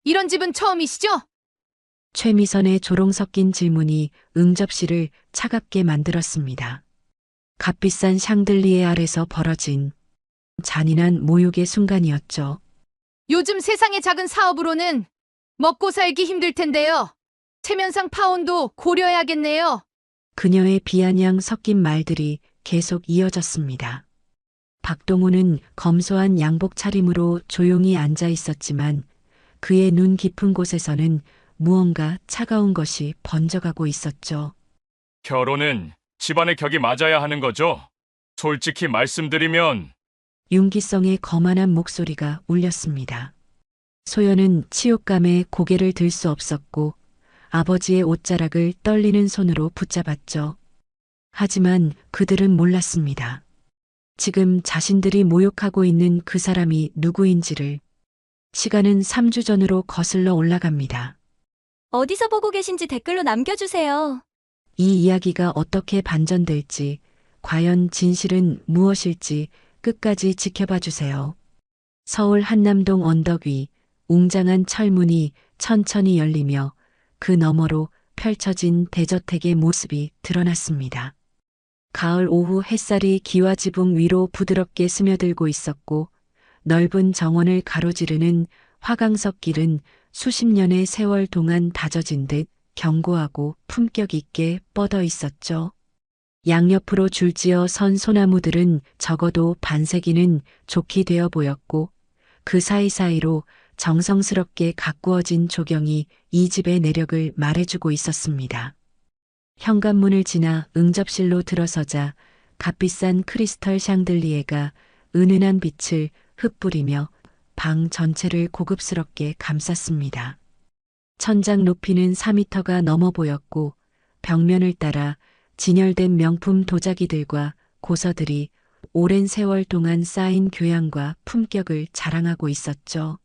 이런 집은 처음이시죠? 최미선의 조롱 섞인 질문이 응접실을 차갑게 만들었습니다. 값비싼 샹들리에 아래서 벌어진 잔인한 모욕의 순간이었죠. 요즘 세상의 작은 사업으로는 먹고 살기 힘들 텐데요. 체면상 파혼도 고려해야겠네요. 그녀의 비아냥 섞인 말들이 계속 이어졌습니다. 박동우는 검소한 양복 차림으로 조용히 앉아 있었지만 그의 눈 깊은 곳에서는 무언가 차가운 것이 번져가고 있었죠. 결혼은 집안의 격이 맞아야 하는 거죠? 솔직히 말씀드리면 윤기성의 거만한 목소리가 울렸습니다. 소연은 치욕감에 고개를 들 수 없었고 아버지의 옷자락을 떨리는 손으로 붙잡았죠. 하지만 그들은 몰랐습니다. 지금 자신들이 모욕하고 있는 그 사람이 누구인지를. 시간은 3주 전으로 거슬러 올라갑니다. 어디서 보고 계신지 댓글로 남겨주세요. 이 이야기가 어떻게 반전될지, 과연 진실은 무엇일지 끝까지 지켜봐 주세요. 서울 한남동 언덕 위 웅장한 철문이 천천히 열리며 그 너머로 펼쳐진 대저택의 모습이 드러났습니다. 가을 오후 햇살이 기와 지붕 위로 부드럽게 스며들고 있었고 넓은 정원을 가로지르는 화강석 길은 수십 년의 세월 동안 다져진 듯 견고하고 품격 있게 뻗어 있었죠. 양옆으로 줄지어 선 소나무들은 적어도 반세기는 좋게 되어 보였고 그 사이사이로 정성스럽게 가꾸어진 조경이 이 집의 내력을 말해주고 있었습니다. 현관문을 지나 응접실로 들어서자 값비싼 크리스털 샹들리에가 은은한 빛을 흩뿌리며 방 전체를 고급스럽게 감쌌습니다. 천장 높이는 4미터가 넘어 보였고 벽면을 따라 진열된 명품 도자기들과 고서들이 오랜 세월 동안 쌓인 교양과 품격을 자랑하고 있었죠.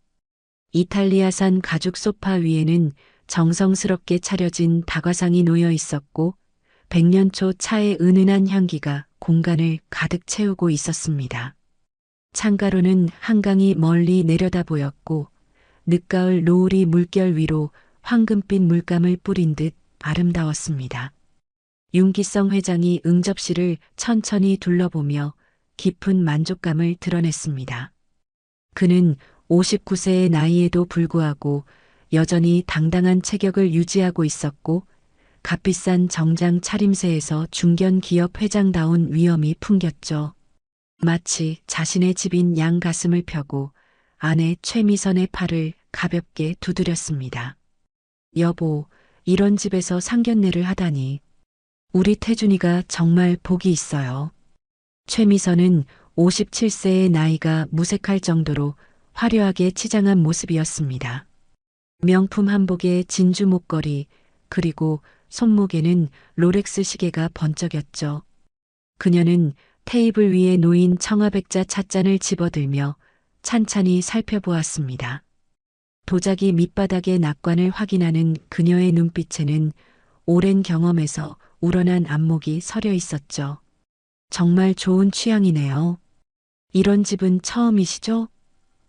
이탈리아산 가죽 소파 위에는 정성스럽게 차려진 다과상이 놓여 있었고 100년초 차의 은은한 향기가 공간을 가득 채우고 있었습니다. 창가로는 한강이 멀리 내려다 보였고 늦가을 노을이 물결 위로 황금빛 물감을 뿌린 듯 아름다웠습니다. 윤기성 회장이 응접실을 천천히 둘러보며 깊은 만족감을 드러냈습니다. 그는 59세의 나이에도 불구하고 여전히 당당한 체격을 유지하고 있었고 값비싼 정장 차림새에서 중견 기업 회장다운 위엄이 풍겼죠. 마치 자신의 집인 양 가슴을 펴고 아내 최미선의 팔을 가볍게 두드렸습니다. 여보, 이런 집에서 상견례를 하다니. 우리 태준이가 정말 복이 있어요. 최미선은 57세의 나이가 무색할 정도로 화려하게 치장한 모습이었습니다. 명품 한복에 진주 목걸이, 그리고 손목에는 롤렉스 시계가 번쩍였죠. 그녀는 테이블 위에 놓인 청아백자 찻잔을 집어들며 찬찬히 살펴보았습니다. 도자기 밑바닥의 낙관을 확인하는 그녀의 눈빛에는 오랜 경험에서 우러난 안목이 서려 있었죠. 정말 좋은 취향이네요. 이런 집은 처음이시죠?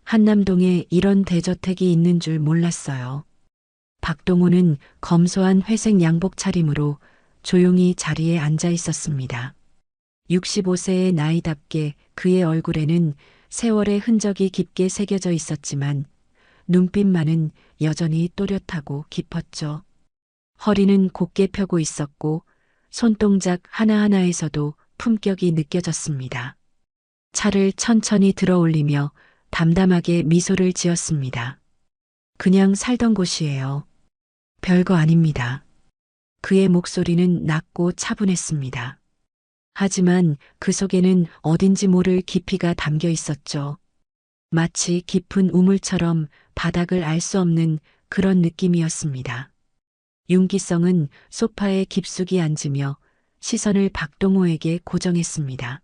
한남동에 이런 대저택이 있는 줄 몰랐어요. 박동우는 검소한 회색 양복 차림으로 조용히 자리에 앉아 있었습니다. 65세의 나이답게 그의 얼굴에는 세월의 흔적이 깊게 새겨져 있었지만 눈빛만은 여전히 또렷하고 깊었죠. 허리는 곧게 펴고 있었고 손동작 하나하나에서도 품격이 느껴졌습니다. 차를 천천히 들어 올리며 담담하게 미소를 지었습니다. 그냥 살던 곳이에요. 별거 아닙니다. 그의 목소리는 낮고 차분했습니다. 하지만 그 속에는 어딘지 모를 깊이가 담겨 있었죠. 마치 깊은 우물처럼 바닥을 알 수 없는 그런 느낌이었습니다. 윤기성은 소파에 깊숙이 앉으며 시선을 박동호에게 고정했습니다.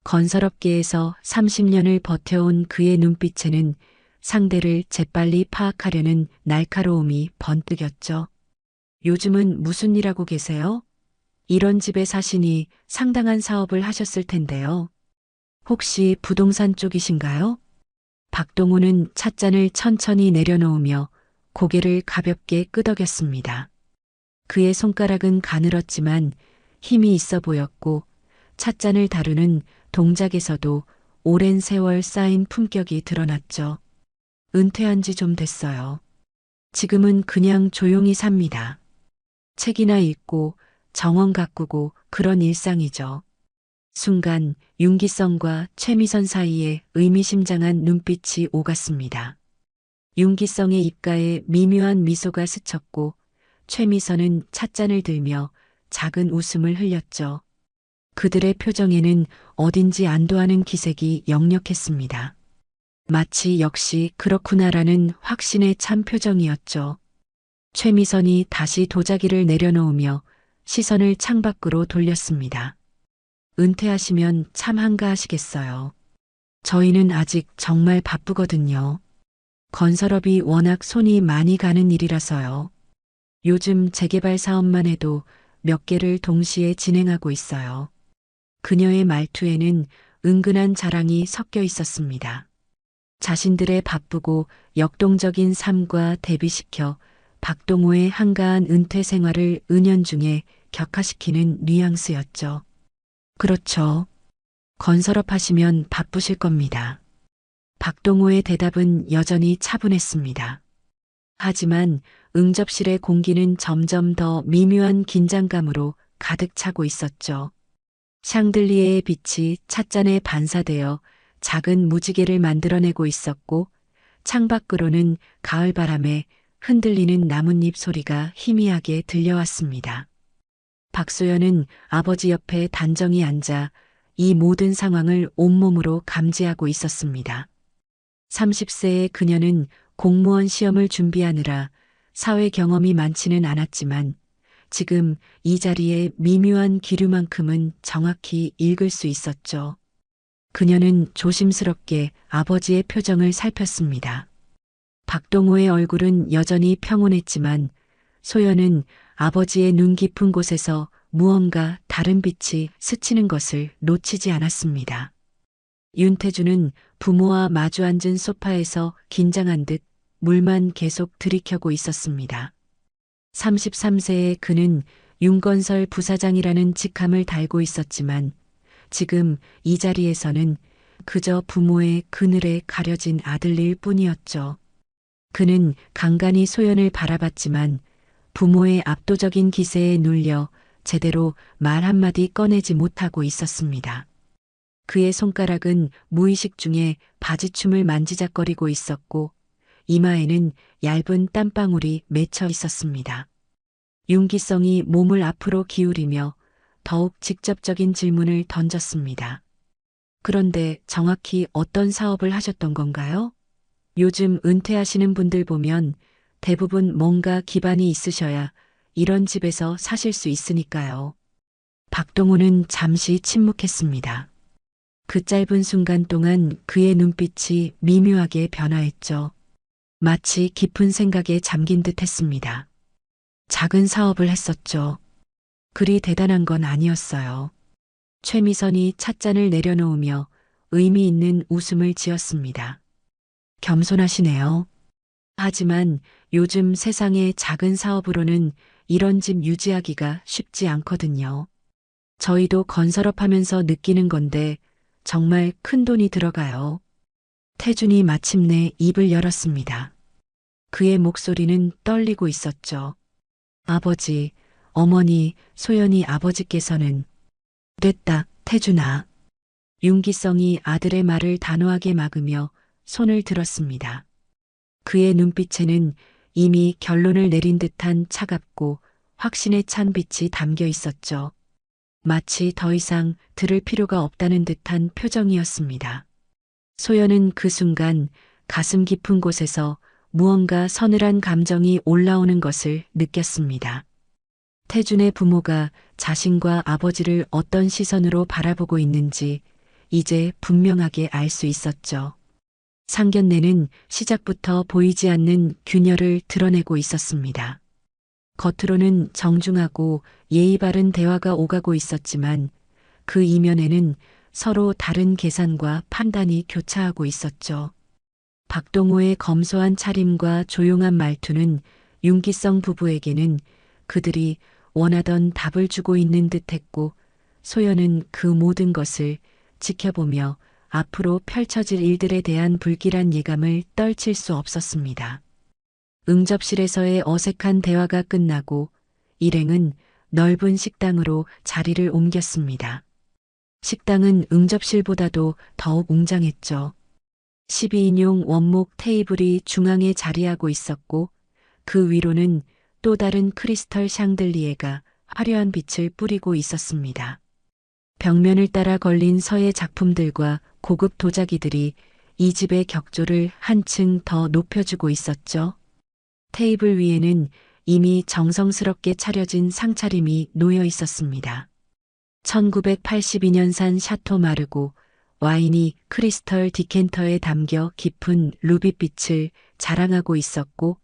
건설업계에서 30년을 버텨온 그의 눈빛에는 상대를 재빨리 파악하려는 날카로움이 번뜩였죠. 요즘은 무슨 일 하고 계세요? 이런 집에 사시니 상당한 사업을 하셨을 텐데요. 혹시 부동산 쪽이신가요? 박동우는 찻잔을 천천히 내려놓으며 고개를 가볍게 끄덕였습니다. 그의 손가락은 가늘었지만 힘이 있어 보였고 찻잔을 다루는 동작에서도 오랜 세월 쌓인 품격이 드러났죠. 은퇴한 지 좀 됐어요. 지금은 그냥 조용히 삽니다. 책이나 읽고 정원 가꾸고 그런 일상이죠. 순간 윤기성과 최미선 사이에 의미심장한 눈빛이 오갔습니다. 윤기성의 입가에 미묘한 미소가 스쳤고 최미선은 찻잔을 들며 작은 웃음을 흘렸죠. 그들의 표정에는 어딘지 안도하는 기색이 역력했습니다. 마치 역시 그렇구나라는 확신에 찬 표정이었죠. 최미선이 다시 도자기를 내려놓으며 시선을 창밖으로 돌렸습니다. 은퇴하시면 참 한가하시겠어요. 저희는 아직 정말 바쁘거든요. 건설업이 워낙 손이 많이 가는 일이라서요. 요즘 재개발 사업만 해도 몇 개를 동시에 진행하고 있어요. 그녀의 말투에는 은근한 자랑이 섞여 있었습니다. 자신들의 바쁘고 역동적인 삶과 대비시켜 박동호의 한가한 은퇴 생활을 은연중에 격화시키는 뉘앙스였죠. 그렇죠. 건설업 하시면 바쁘실 겁니다. 박동호의 대답은 여전히 차분했습니다. 하지만 응접실의 공기는 점점 더 미묘한 긴장감으로 가득 차고 있었죠. 샹들리에의 빛이 찻잔에 반사되어 작은 무지개를 만들어내고 있었고 창밖으로는 가을바람에 흔들리는 나뭇잎 소리가 희미하게 들려왔습니다. 박소연은 아버지 옆에 단정히 앉아 이 모든 상황을 온몸으로 감지하고 있었습니다. 30세의 그녀는 공무원 시험을 준비하느라 사회 경험이 많지는 않았지만 지금 이 자리에 미묘한 기류만큼은 정확히 읽을 수 있었죠. 그녀는 조심스럽게 아버지의 표정을 살폈습니다. 박동호의 얼굴은 여전히 평온했지만 소연은 아버지의 눈 깊은 곳에서 무언가 다른 빛이 스치는 것을 놓치지 않았습니다. 윤태주는 부모와 마주 앉은 소파에서 긴장한 듯 물만 계속 들이켜고 있었습니다. 33세의 그는 윤건설 부사장이라는 직함을 달고 있었지만 지금 이 자리에서는 그저 부모의 그늘에 가려진 아들일 뿐이었죠. 그는 간간히 소연을 바라봤지만 부모의 압도적인 기세에 눌려 제대로 말 한마디 꺼내지 못하고 있었습니다. 그의 손가락은 무의식 중에 바지춤을 만지작거리고 있었고 이마에는 얇은 땀방울이 맺혀 있었습니다. 윤기성이 몸을 앞으로 기울이며 더욱 직접적인 질문을 던졌습니다. 그런데 정확히 어떤 사업을 하셨던 건가요? 요즘 은퇴하시는 분들 보면 대부분 뭔가 기반이 있으셔야 이런 집에서 사실 수 있으니까요. 박동호는 잠시 침묵했습니다. 그 짧은 순간 동안 그의 눈빛이 미묘하게 변화했죠. 마치 깊은 생각에 잠긴 듯 했습니다. 작은 사업을 했었죠. 그리 대단한 건 아니었어요. 최미선이 찻잔을 내려놓으며 의미 있는 웃음을 지었습니다. 겸손하시네요. 하지만 요즘 세상의 작은 사업으로는 이런 집 유지하기가 쉽지 않거든요. 저희도 건설업 하면서 느끼는 건데 정말 큰 돈이 들어가요. 태준이 마침내 입을 열었습니다. 그의 목소리는 떨리고 있었죠. 아버지, 어머니, 소연이 아버지께서는 됐다, 태준아. 윤기성이 아들의 말을 단호하게 막으며 손을 들었습니다. 그의 눈빛에는 이미 결론을 내린 듯한 차갑고 확신에 찬 빛이 담겨 있었죠. 마치 더 이상 들을 필요가 없다는 듯한 표정이었습니다. 소연은 그 순간 가슴 깊은 곳에서 무언가 서늘한 감정이 올라오는 것을 느꼈습니다. 태준의 부모가 자신과 아버지를 어떤 시선으로 바라보고 있는지 이제 분명하게 알 수 있었죠. 상견례는 시작부터 보이지 않는 균열을 드러내고 있었습니다. 겉으로는 정중하고 예의 바른 대화가 오가고 있었지만 그 이면에는 서로 다른 계산과 판단이 교차하고 있었죠. 박동호의 검소한 차림과 조용한 말투는 윤기성 부부에게는 그들이 원하던 답을 주고 있는 듯했고, 소연은 그 모든 것을 지켜보며 앞으로 펼쳐질 일들에 대한 불길한 예감을 떨칠 수 없었습니다. 응접실에서의 어색한 대화가 끝나고 일행은 넓은 식당으로 자리를 옮겼습니다. 식당은 응접실보다도 더욱 웅장했죠. 12인용 원목 테이블이 중앙에 자리하고 있었고, 그 위로는 또 다른 크리스털 샹들리에가 화려한 빛을 뿌리고 있었습니다. 벽면을 따라 걸린 서예 작품들과 고급 도자기들이 이 집의 격조를 한층 더 높여주고 있었죠. 테이블 위에는 이미 정성스럽게 차려진 상차림이 놓여 있었습니다. 1982년산 샤토 마르고 와인이 크리스털 디켄터에 담겨 깊은 루비빛을 자랑하고 있었고,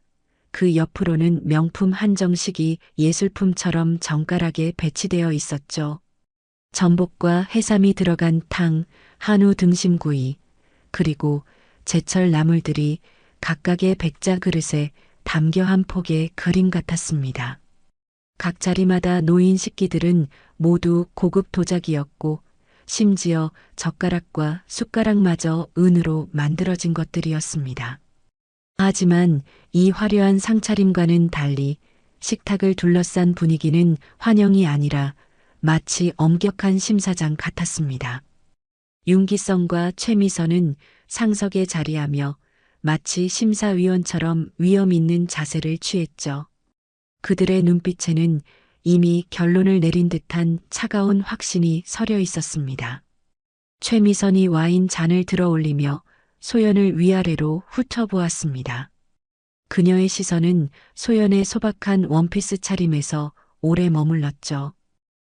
그 옆으로는 명품 한정식이 예술품처럼 정갈하게 배치되어 있었죠. 전복과 해삼이 들어간 탕, 한우 등심구이, 그리고 제철 나물들이 각각의 백자 그릇에 담겨 한 폭의 그림 같았습니다. 각 자리마다 놓인 식기들은 모두 고급 도자기였고, 심지어 젓가락과 숟가락마저 은으로 만들어진 것들이었습니다. 하지만 이 화려한 상차림과는 달리 식탁을 둘러싼 분위기는 환영이 아니라 마치 엄격한 심사장 같았습니다. 윤기성과 최미선은 상석에 자리하며 마치 심사위원처럼 위험 있는 자세를 취했죠. 그들의 눈빛에는 이미 결론을 내린 듯한 차가운 확신이 서려 있었습니다. 최미선이 와인 잔을 들어 올리며 소연을 위아래로 훑어보았습니다. 그녀의 시선은 소연의 소박한 원피스 차림에서 오래 머물렀죠.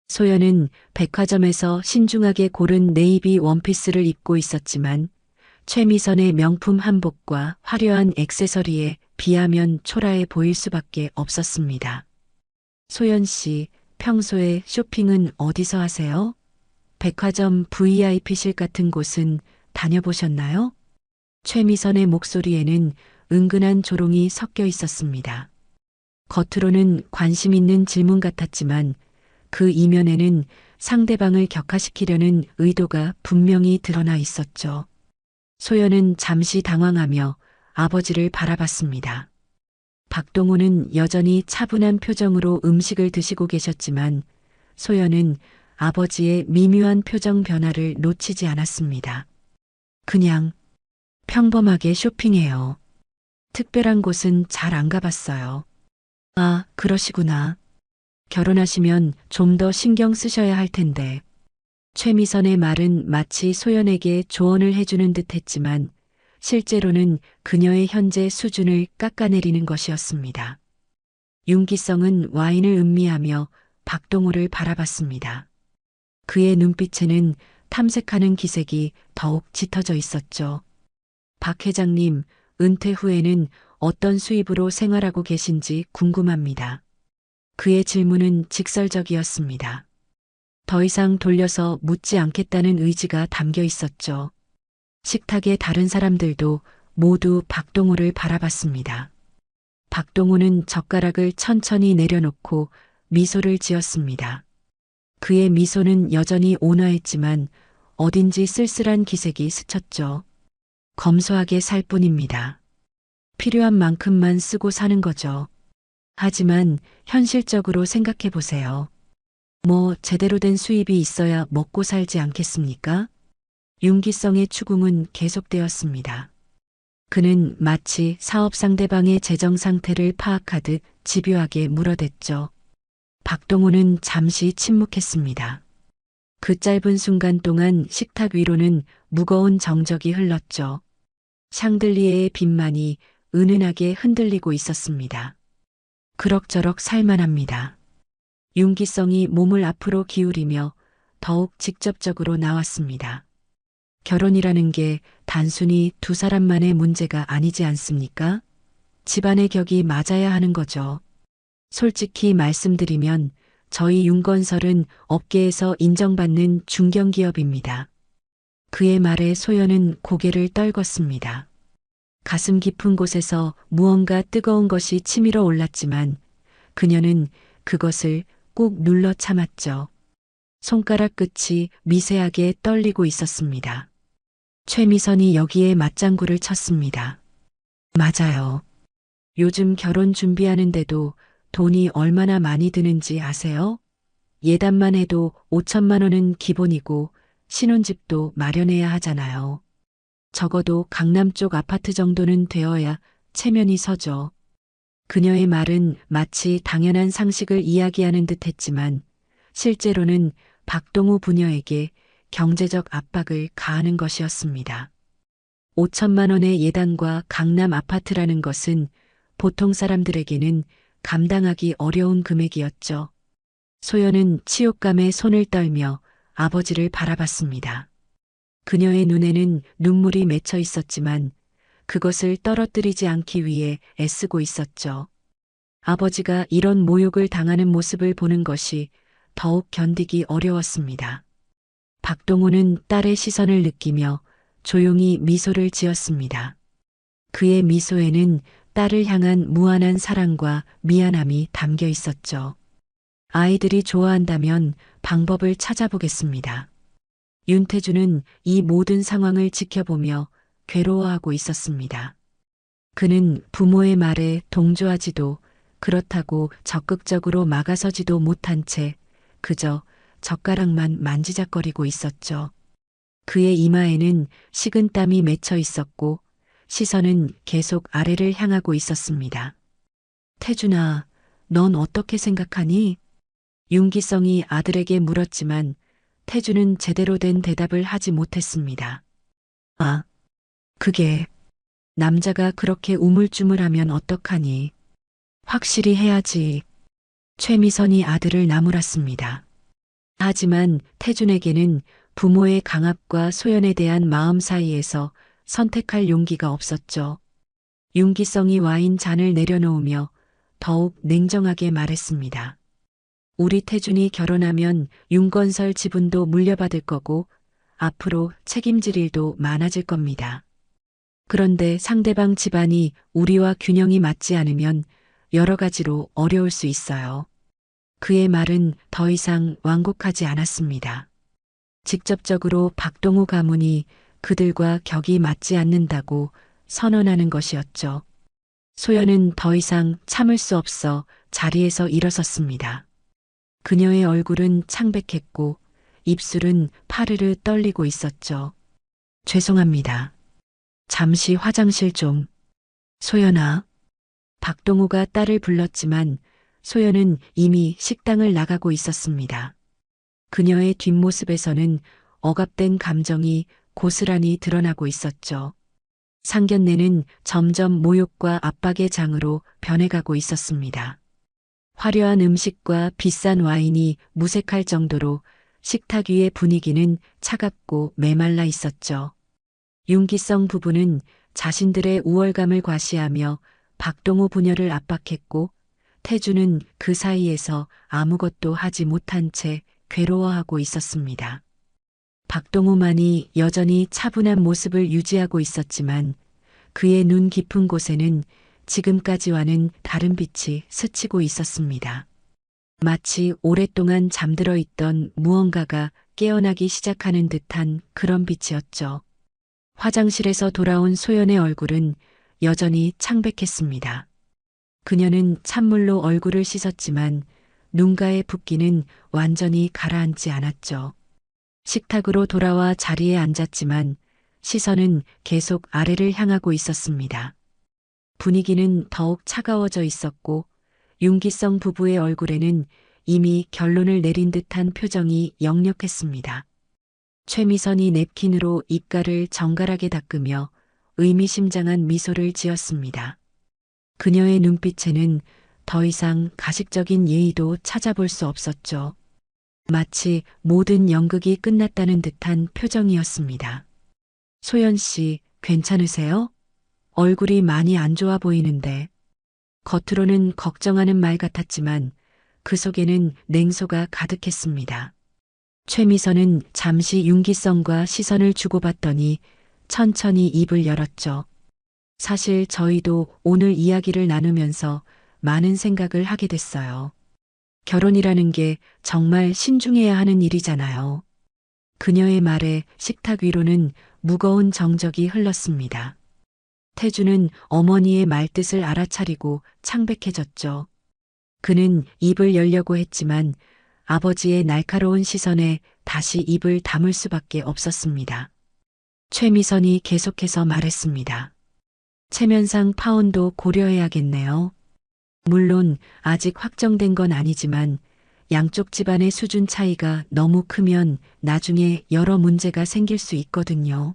소연은 백화점에서 신중하게 고른 네이비 원피스를 입고 있었지만 최미선의 명품 한복과 화려한 액세서리에 비하면 초라해 보일 수밖에 없었습니다. 소연 씨, 평소에 쇼핑은 어디서 하세요? 백화점 VIP실 같은 곳은 다녀보셨나요? 최미선의 목소리에는 은근한 조롱이 섞여 있었습니다. 겉으로는 관심 있는 질문 같았지만 그 이면에는 상대방을 격화시키려는 의도가 분명히 드러나 있었죠. 소연은 잠시 당황하며 아버지를 바라봤습니다. 박동호는 여전히 차분한 표정으로 음식을 드시고 계셨지만 소연은 아버지의 미묘한 표정 변화를 놓치지 않았습니다. 그냥 평범하게 쇼핑해요. 특별한 곳은 잘 안 가봤어요. 아, 그러시구나. 결혼하시면 좀 더 신경 쓰셔야 할 텐데. 최미선의 말은 마치 소연에게 조언을 해주는 듯 했지만 실제로는 그녀의 현재 수준을 깎아내리는 것이었습니다. 윤기성은 와인을 음미하며 박동호를 바라봤습니다. 그의 눈빛에는 탐색하는 기색이 더욱 짙어져 있었죠. 박 회장님, 은퇴 후에는 어떤 수입으로 생활하고 계신지 궁금합니다. 그의 질문은 직설적이었습니다. 더 이상 돌려서 묻지 않겠다는 의지가 담겨 있었죠. 식탁의 다른 사람들도 모두 박동호를 바라봤습니다. 박동호는 젓가락을 천천히 내려놓고 미소를 지었습니다. 그의 미소는 여전히 온화했지만 어딘지 쓸쓸한 기색이 스쳤죠. 검소하게 살 뿐입니다. 필요한 만큼만 쓰고 사는 거죠. 하지만 현실적으로 생각해 보세요. 뭐 제대로 된 수입이 있어야 먹고 살지 않겠습니까? 윤기성의 추궁은 계속되었습니다. 그는 마치 사업 상대방의 재정 상태를 파악하듯 집요하게 물어댔죠. 박동호는 잠시 침묵했습니다. 그 짧은 순간 동안 식탁 위로는 무거운 정적이 흘렀죠. 샹들리에의 빛만이 은은하게 흔들리고 있었습니다. 그럭저럭 살만합니다. 윤기성이 몸을 앞으로 기울이며 더욱 직접적으로 나왔습니다. 결혼이라는 게 단순히 두 사람만의 문제가 아니지 않습니까? 집안의 격이 맞아야 하는 거죠. 솔직히 말씀드리면 저희 윤건설은 업계에서 인정받는 중견기업입니다. 그의 말에 소연은 고개를 떨궜습니다. 가슴 깊은 곳에서 무언가 뜨거운 것이 치밀어 올랐지만 그녀는 그것을 꾹 눌러 참았죠. 손가락 끝이 미세하게 떨리고 있었습니다. 최미선이 여기에 맞장구를 쳤습니다. 맞아요. 요즘 결혼 준비하는데도 돈이 얼마나 많이 드는지 아세요? 예단만 해도 5천만 원은 기본이고 신혼집도 마련해야 하잖아요. 적어도 강남 쪽 아파트 정도는 되어야 체면이 서죠. 그녀의 말은 마치 당연한 상식을 이야기하는 듯 했지만 실제로는 박동우 부녀에게 경제적 압박을 가하는 것이었습니다. 5천만 원의 예단과 강남 아파트라는 것은 보통 사람들에게는 감당하기 어려운 금액이었죠. 소연은 치욕감에 손을 떨며 아버지를 바라봤습니다. 그녀의 눈에는 눈물이 맺혀 있었지만 그것을 떨어뜨리지 않기 위해 애쓰고 있었죠. 아버지가 이런 모욕을 당하는 모습을 보는 것이 더욱 견디기 어려웠습니다. 박동우는 딸의 시선을 느끼며 조용히 미소를 지었습니다. 그의 미소에는 딸을 향한 무한한 사랑과 미안함이 담겨 있었죠. 아이들이 좋아한다면 방법을 찾아보겠습니다. 윤태주는 이 모든 상황을 지켜보며 괴로워하고 있었습니다. 그는 부모의 말에 동조하지도 그렇다고 적극적으로 막아서지도 못한 채 그저 젓가락만 만지작거리고 있었죠. 그의 이마에는 식은땀이 맺혀 있었고 시선은 계속 아래를 향하고 있었습니다. 태준아, 넌 어떻게 생각하니? 윤기성이 아들에게 물었지만 태준은 제대로 된 대답을 하지 못했습니다. 아, 그게 남자가 그렇게 우물쭈물하면 어떡하니? 확실히 해야지. 최미선이 아들을 나무랐습니다. 하지만 태준에게는 부모의 강압과 소연에 대한 마음 사이에서 선택할 용기가 없었죠. 윤기성이 와인 잔을 내려놓으며 더욱 냉정하게 말했습니다. 우리 태준이 결혼하면 윤건설 지분도 물려받을 거고 앞으로 책임질 일도 많아질 겁니다. 그런데 상대방 집안이 우리와 균형이 맞지 않으면 여러 가지로 어려울 수 있어요. 그의 말은 더 이상 완곡하지 않았습니다. 직접적으로 박동우 가문이 그들과 격이 맞지 않는다고 선언하는 것이었죠. 소연은 더 이상 참을 수 없어 자리에서 일어섰습니다. 그녀의 얼굴은 창백했고 입술은 파르르 떨리고 있었죠. 죄송합니다. 잠시 화장실 좀. 소연아. 박동우가 딸을 불렀지만 소연은 이미 식당을 나가고 있었습니다. 그녀의 뒷모습에서는 억압된 감정이 고스란히 드러나고 있었죠. 상견례는 점점 모욕과 압박의 장으로 변해가고 있었습니다. 화려한 음식과 비싼 와인이 무색할 정도로 식탁 위의 분위기는 차갑고 메말라 있었죠. 윤기성 부부는 자신들의 우월감을 과시하며 박동우 부녀를 압박했고 태주는 그 사이에서 아무것도 하지 못한 채 괴로워하고 있었습니다. 박동우만이 여전히 차분한 모습을 유지하고 있었지만 그의 눈 깊은 곳에는 지금까지와는 다른 빛이 스치고 있었습니다. 마치 오랫동안 잠들어 있던 무언가가 깨어나기 시작하는 듯한 그런 빛이었죠. 화장실에서 돌아온 소연의 얼굴은 여전히 창백했습니다. 그녀는 찬물로 얼굴을 씻었지만 눈가의 붓기는 완전히 가라앉지 않았죠. 식탁으로 돌아와 자리에 앉았지만 시선은 계속 아래를 향하고 있었습니다. 분위기는 더욱 차가워져 있었고 윤기성 부부의 얼굴에는 이미 결론을 내린 듯한 표정이 역력했습니다. 최미선이 냅킨으로 입가를 정갈하게 닦으며 의미심장한 미소를 지었습니다. 그녀의 눈빛에는 더 이상 가식적인 예의도 찾아볼 수 없었죠. 마치 모든 연극이 끝났다는 듯한 표정이었습니다. 소연 씨, 괜찮으세요? 얼굴이 많이 안 좋아 보이는데. 겉으로는 걱정하는 말 같았지만 그 속에는 냉소가 가득했습니다. 최미선은 잠시 윤기성과 시선을 주고받더니 천천히 입을 열었죠. 사실 저희도 오늘 이야기를 나누면서 많은 생각을 하게 됐어요. 결혼이라는 게 정말 신중해야 하는 일이잖아요. 그녀의 말에 식탁 위로는 무거운 정적이 흘렀습니다. 태주는 어머니의 말뜻을 알아차리고 창백해졌죠. 그는 입을 열려고 했지만 아버지의 날카로운 시선에 다시 입을 다물 수밖에 없었습니다. 최미선이 계속해서 말했습니다. 체면상 파혼도 고려해야겠네요. 물론 아직 확정된 건 아니지만 양쪽 집안의 수준 차이가 너무 크면 나중에 여러 문제가 생길 수 있거든요.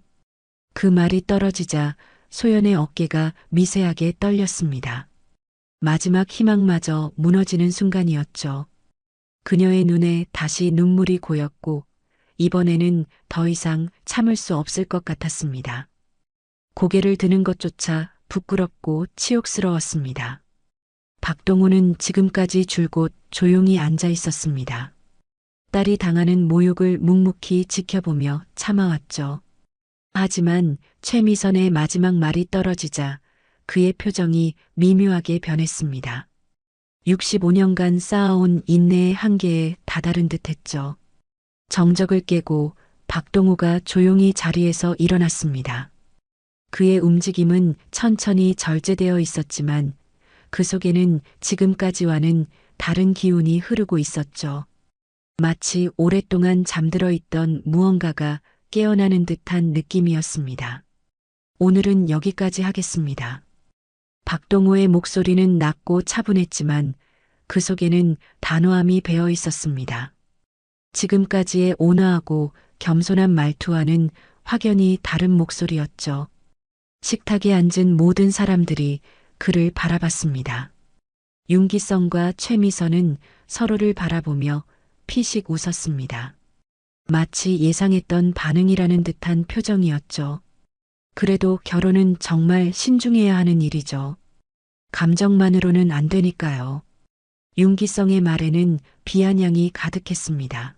그 말이 떨어지자 소연의 어깨가 미세하게 떨렸습니다. 마지막 희망마저 무너지는 순간이었죠. 그녀의 눈에 다시 눈물이 고였고 이번에는 더 이상 참을 수 없을 것 같았습니다. 고개를 드는 것조차 부끄럽고 치욕스러웠습니다. 박동우는 지금까지 줄곧 조용히 앉아 있었습니다. 딸이 당하는 모욕을 묵묵히 지켜보며 참아왔죠. 하지만 최미선의 마지막 말이 떨어지자 그의 표정이 미묘하게 변했습니다. 65년간 쌓아온 인내의 한계에 다다른 듯했죠. 정적을 깨고 박동우가 조용히 자리에서 일어났습니다. 그의 움직임은 천천히 절제되어 있었지만 그 속에는 지금까지와는 다른 기운이 흐르고 있었죠. 마치 오랫동안 잠들어 있던 무언가가 깨어나는 듯한 느낌이었습니다. 오늘은 여기까지 하겠습니다. 박동우의 목소리는 낮고 차분했지만 그 속에는 단호함이 배어 있었습니다. 지금까지의 온화하고 겸손한 말투와는 확연히 다른 목소리였죠. 식탁에 앉은 모든 사람들이 그를 바라봤습니다. 윤기성과 최미선은 서로를 바라보며 피식 웃었습니다. 마치 예상했던 반응이라는 듯한 표정이었죠. 그래도 결혼은 정말 신중해야 하는 일이죠. 감정만으로는 안 되니까요. 윤기성의 말에는 비아냥이 가득했습니다.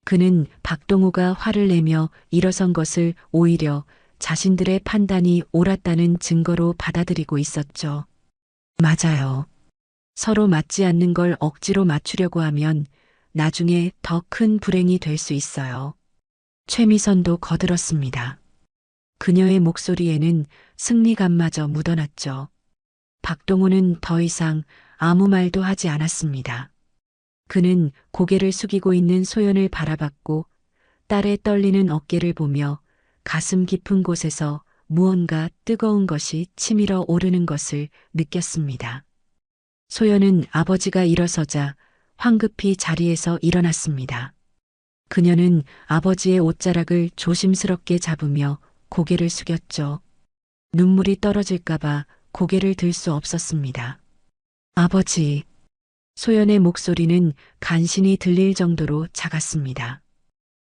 그는 박동우가 화를 내며 일어선 것을 오히려 자신들의 판단이 옳았다는 증거로 받아들이고 있었죠. 맞아요. 서로 맞지 않는 걸 억지로 맞추려고 하면 나중에 더 큰 불행이 될 수 있어요. 최미선도 거들었습니다. 그녀의 목소리에는 승리감마저 묻어났죠. 박동우는 더 이상 아무 말도 하지 않았습니다. 그는 고개를 숙이고 있는 소연을 바라봤고 딸의 떨리는 어깨를 보며 가슴 깊은 곳에서 무언가 뜨거운 것이 치밀어 오르는 것을 느꼈습니다. 소연은 아버지가 일어서자 황급히 자리에서 일어났습니다. 그녀는 아버지의 옷자락을 조심스럽게 잡으며 고개를 숙였죠. 눈물이 떨어질까봐 고개를 들 수 없었습니다. 아버지. 소연의 목소리는 간신히 들릴 정도로 작았습니다.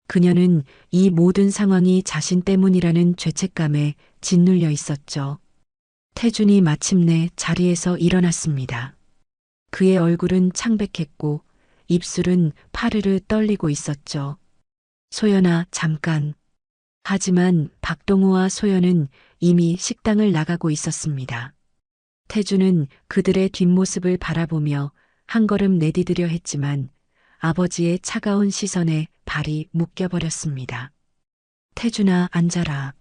그녀는 이 모든 상황이 자신 때문이라는 죄책감에 짓눌려 있었죠. 태준이 마침내 자리에서 일어났습니다. 그의 얼굴은 창백했고 입술은 파르르 떨리고 있었죠. 소연아, 잠깐. 하지만 박동우와 소연은 이미 식당을 나가고 있었습니다. 태준은 그들의 뒷모습을 바라보며 한 걸음 내디디려 했지만 아버지의 차가운 시선에 발이 묶여버렸습니다. 태준아, 앉아라.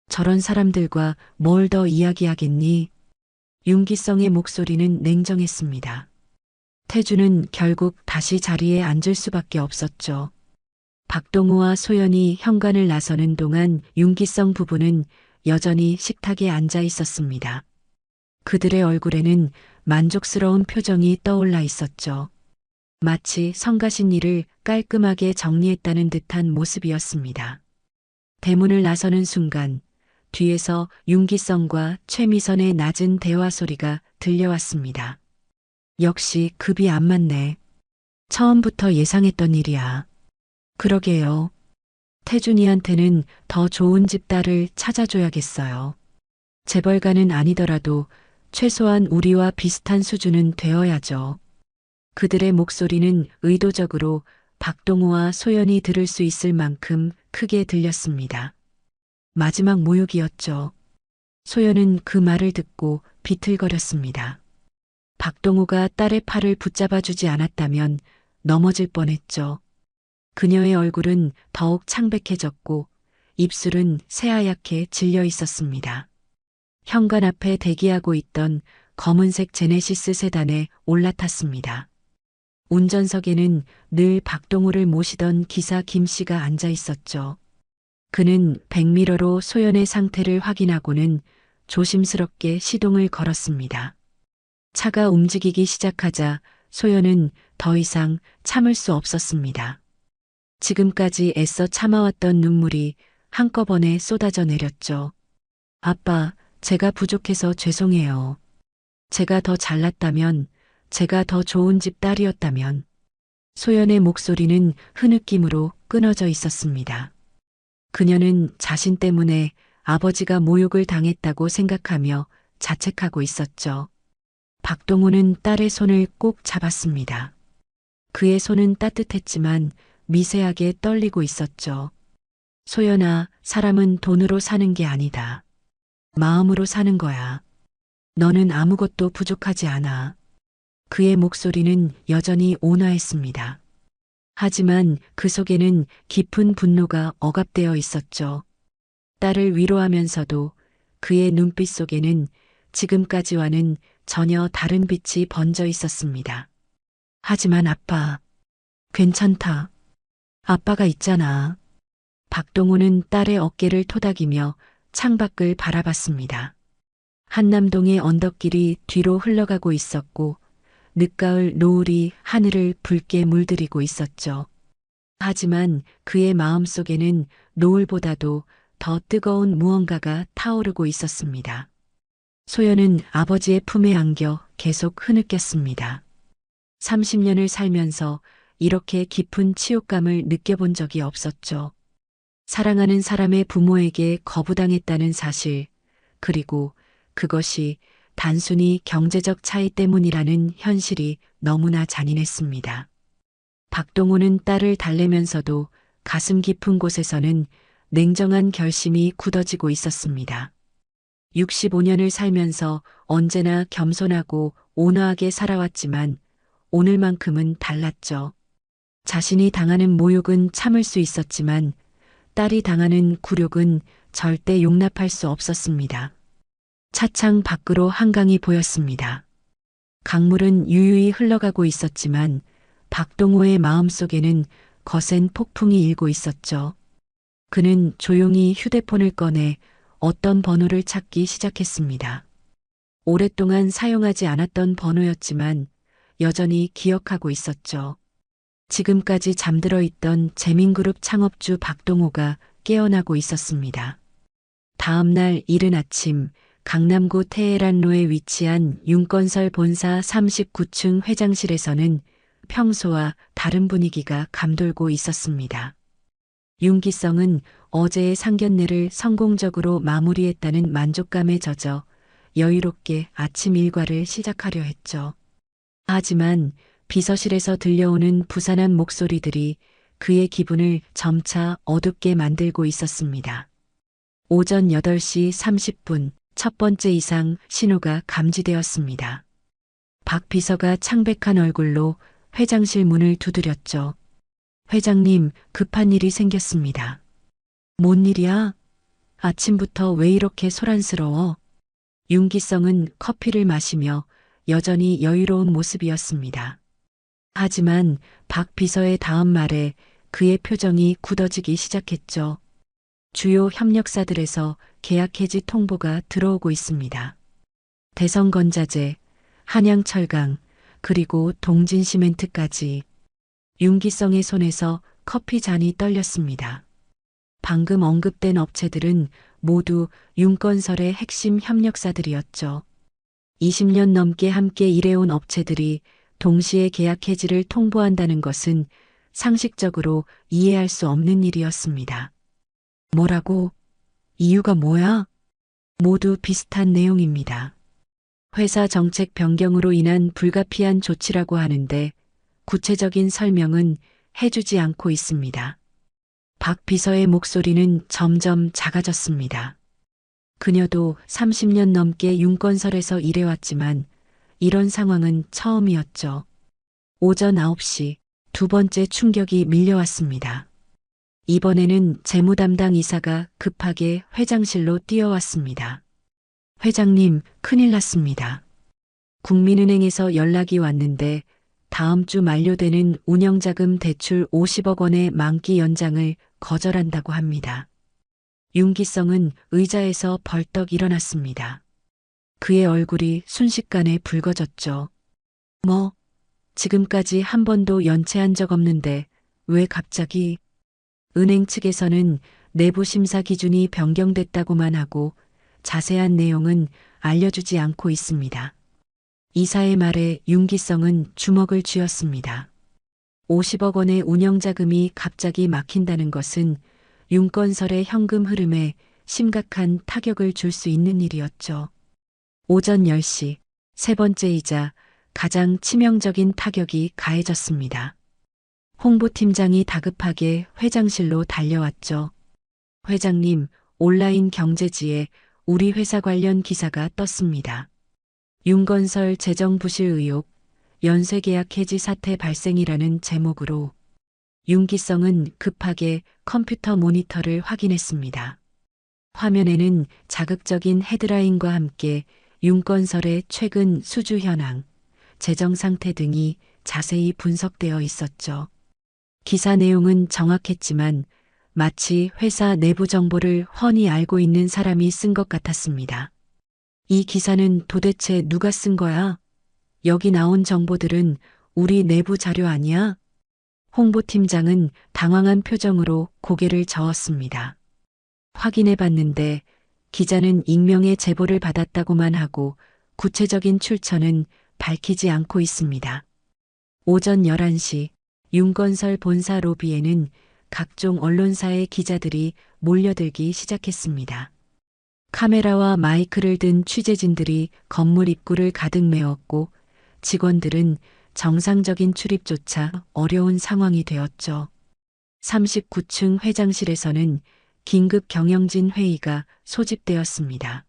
저런 사람들과 뭘 더 이야기하겠니? 윤기성의 목소리는 냉정했습니다. 태준은 결국 다시 자리에 앉을 수밖에 없었죠. 박동우와 소연이 현관을 나서는 동안 윤기성 부부는 여전히 식탁에 앉아 있었습니다. 그들의 얼굴에는 만족스러운 표정이 떠올라 있었죠. 마치 성가신 일을 깔끔하게 정리했다는 듯한 모습이었습니다. 대문을 나서는 순간 뒤에서 윤기성과 최미선의 낮은 대화 소리가 들려왔습니다. 역시 급이 안 맞네. 처음부터 예상했던 일이야. 그러게요. 태준이한테는 더 좋은 집 딸을 찾아줘야겠어요. 재벌가는 아니더라도 최소한 우리와 비슷한 수준은 되어야죠. 그들의 목소리는 의도적으로 박동우와 소연이 들을 수 있을 만큼 크게 들렸습니다. 마지막 모욕이었죠. 소연은 그 말을 듣고 비틀거렸습니다. 박동호가 딸의 팔을 붙잡아주지 않았다면 넘어질 뻔했죠. 그녀의 얼굴은 더욱 창백해졌고 입술은 새하얗게 질려 있었습니다. 현관 앞에 대기하고 있던 검은색 제네시스 세단에 올라탔습니다. 운전석에는 늘 박동호를 모시던 기사 김 씨가 앉아 있었죠. 그는 백미러로 소연의 상태를 확인하고는 조심스럽게 시동을 걸었습니다. 차가 움직이기 시작하자 소연은 더 이상 참을 수 없었습니다. 지금까지 애써 참아왔던 눈물이 한꺼번에 쏟아져 내렸죠. 아빠, 제가 부족해서 죄송해요. 제가 더 잘났다면, 제가 더 좋은 집 딸이었다면. 소연의 목소리는 흐느낌으로 끊어져 있었습니다. 그녀는 자신 때문에 아버지가 모욕을 당했다고 생각하며 자책하고 있었죠. 박동호는 딸의 손을 꼭 잡았습니다. 그의 손은 따뜻했지만 미세하게 떨리고 있었죠. 소연아, 사람은 돈으로 사는 게 아니다. 마음으로 사는 거야. 너는 아무것도 부족하지 않아. 그의 목소리는 여전히 온화했습니다. 하지만 그 속에는 깊은 분노가 억압되어 있었죠. 딸을 위로하면서도 그의 눈빛 속에는 지금까지와는 전혀 다른 빛이 번져 있었습니다. 하지만 아빠, 괜찮다. 아빠가 있잖아. 박동호는 딸의 어깨를 토닥이며 창밖을 바라봤습니다. 한남동의 언덕길이 뒤로 흘러가고 있었고 늦가을 노을이 하늘을 붉게 물들이고 있었죠. 하지만 그의 마음속에는 노을보다도 더 뜨거운 무언가가 타오르고 있었습니다. 소연은 아버지의 품에 안겨 계속 흐느꼈습니다. 30년을 살면서 이렇게 깊은 치욕감을 느껴본 적이 없었죠. 사랑하는 사람의 부모에게 거부당했다는 사실, 그리고 그것이 단순히 경제적 차이 때문이라는 현실이 너무나 잔인했습니다. 박동호는 딸을 달래면서도 가슴 깊은 곳에서는 냉정한 결심이 굳어지고 있었습니다. 65년을 살면서 언제나 겸손하고 온화하게 살아왔지만 오늘만큼은 달랐죠. 자신이 당하는 모욕은 참을 수 있었지만 딸이 당하는 굴욕은 절대 용납할 수 없었습니다. 차창 밖으로 한강이 보였습니다. 강물은 유유히 흘러가고 있었지만 박동호의 마음속에는 거센 폭풍이 일고 있었죠. 그는 조용히 휴대폰을 꺼내 어떤 번호를 찾기 시작했습니다. 오랫동안 사용하지 않았던 번호였지만 여전히 기억하고 있었죠. 지금까지 잠들어 있던 재민그룹 창업주 박동호가 깨어나고 있었습니다. 다음 날 이른 아침 강남구 테헤란로에 위치한 윤건설 본사 39층 회장실에서는 평소와 다른 분위기가 감돌고 있었습니다. 윤기성은 어제의 상견례를 성공적으로 마무리했다는 만족감에 젖어 여유롭게 아침 일과를 시작하려 했죠. 하지만 비서실에서 들려오는 부산한 목소리들이 그의 기분을 점차 어둡게 만들고 있었습니다. 오전 8시 30분 첫 번째 이상 신호가 감지되었습니다. 박 비서가 창백한 얼굴로 회장실 문을 두드렸죠. 회장님, 급한 일이 생겼습니다. 뭔 일이야? 아침부터 왜 이렇게 소란스러워? 윤기성은 커피를 마시며 여전히 여유로운 모습이었습니다. 하지만 박 비서의 다음 말에 그의 표정이 굳어지기 시작했죠. 주요 협력사들에서 계약 해지 통보가 들어오고 있습니다. 대성건자재, 한양철강, 그리고 동진시멘트까지. 윤기성의 손에서 커피 잔이 떨렸습니다. 방금 언급된 업체들은 모두 윤건설의 핵심 협력사들이었죠. 20년 넘게 함께 일해온 업체들이 동시에 계약 해지를 통보한다는 것은 상식적으로 이해할 수 없는 일이었습니다. 뭐라고? 이유가 뭐야? 모두 비슷한 내용입니다. 회사 정책 변경으로 인한 불가피한 조치라고 하는데 구체적인 설명은 해주지 않고 있습니다. 박 비서의 목소리는 점점 작아졌습니다. 그녀도 30년 넘게 윤건설에서 일해왔지만 이런 상황은 처음이었죠. 오전 9시 두 번째 충격이 밀려왔습니다. 이번에는 재무 담당 이사가 급하게 회장실로 뛰어왔습니다. 회장님, 큰일 났습니다. 국민은행에서 연락이 왔는데 다음 주 만료되는 운영자금 대출 50억 원의 만기 연장을 거절한다고 합니다. 윤기성은 의자에서 벌떡 일어났습니다. 그의 얼굴이 순식간에 붉어졌죠. 뭐, 지금까지 한 번도 연체한 적 없는데 왜 갑자기? 은행 측에서는 내부 심사 기준이 변경됐다고만 하고 자세한 내용은 알려주지 않고 있습니다. 이사의 말에 윤기성은 주먹을 쥐었습니다. 50억 원의 운영자금이 갑자기 막힌다는 것은 윤건설의 현금 흐름에 심각한 타격을 줄 수 있는 일이었죠. 오전 10시 세 번째이자 가장 치명적인 타격이 가해졌습니다. 홍보팀장이 다급하게 회장실로 달려왔죠. 회장님, 온라인 경제지에 우리 회사 관련 기사가 떴습니다. 윤건설 재정 부실 의혹, 연쇄계약 해지 사태 발생이라는 제목으로 윤기성은 급하게 컴퓨터 모니터를 확인했습니다. 화면에는 자극적인 헤드라인과 함께 윤건설의 최근 수주 현황, 재정 상태 등이 자세히 분석되어 있었죠. 기사 내용은 정확했지만 마치 회사 내부 정보를 훤히 알고 있는 사람이 쓴 것 같았습니다. 이 기사는 도대체 누가 쓴 거야? 여기 나온 정보들은 우리 내부 자료 아니야? 홍보팀장은 당황한 표정으로 고개를 저었습니다. 확인해 봤는데 기자는 익명의 제보를 받았다고만 하고 구체적인 출처는 밝히지 않고 있습니다. 오전 11시 윤건설 본사 로비에는 각종 언론사의 기자들이 몰려들기 시작했습니다. 카메라와 마이크를 든 취재진들이 건물 입구를 가득 메웠고 직원들은 정상적인 출입조차 어려운 상황이 되었죠. 39층 회장실에서는 긴급 경영진 회의가 소집되었습니다.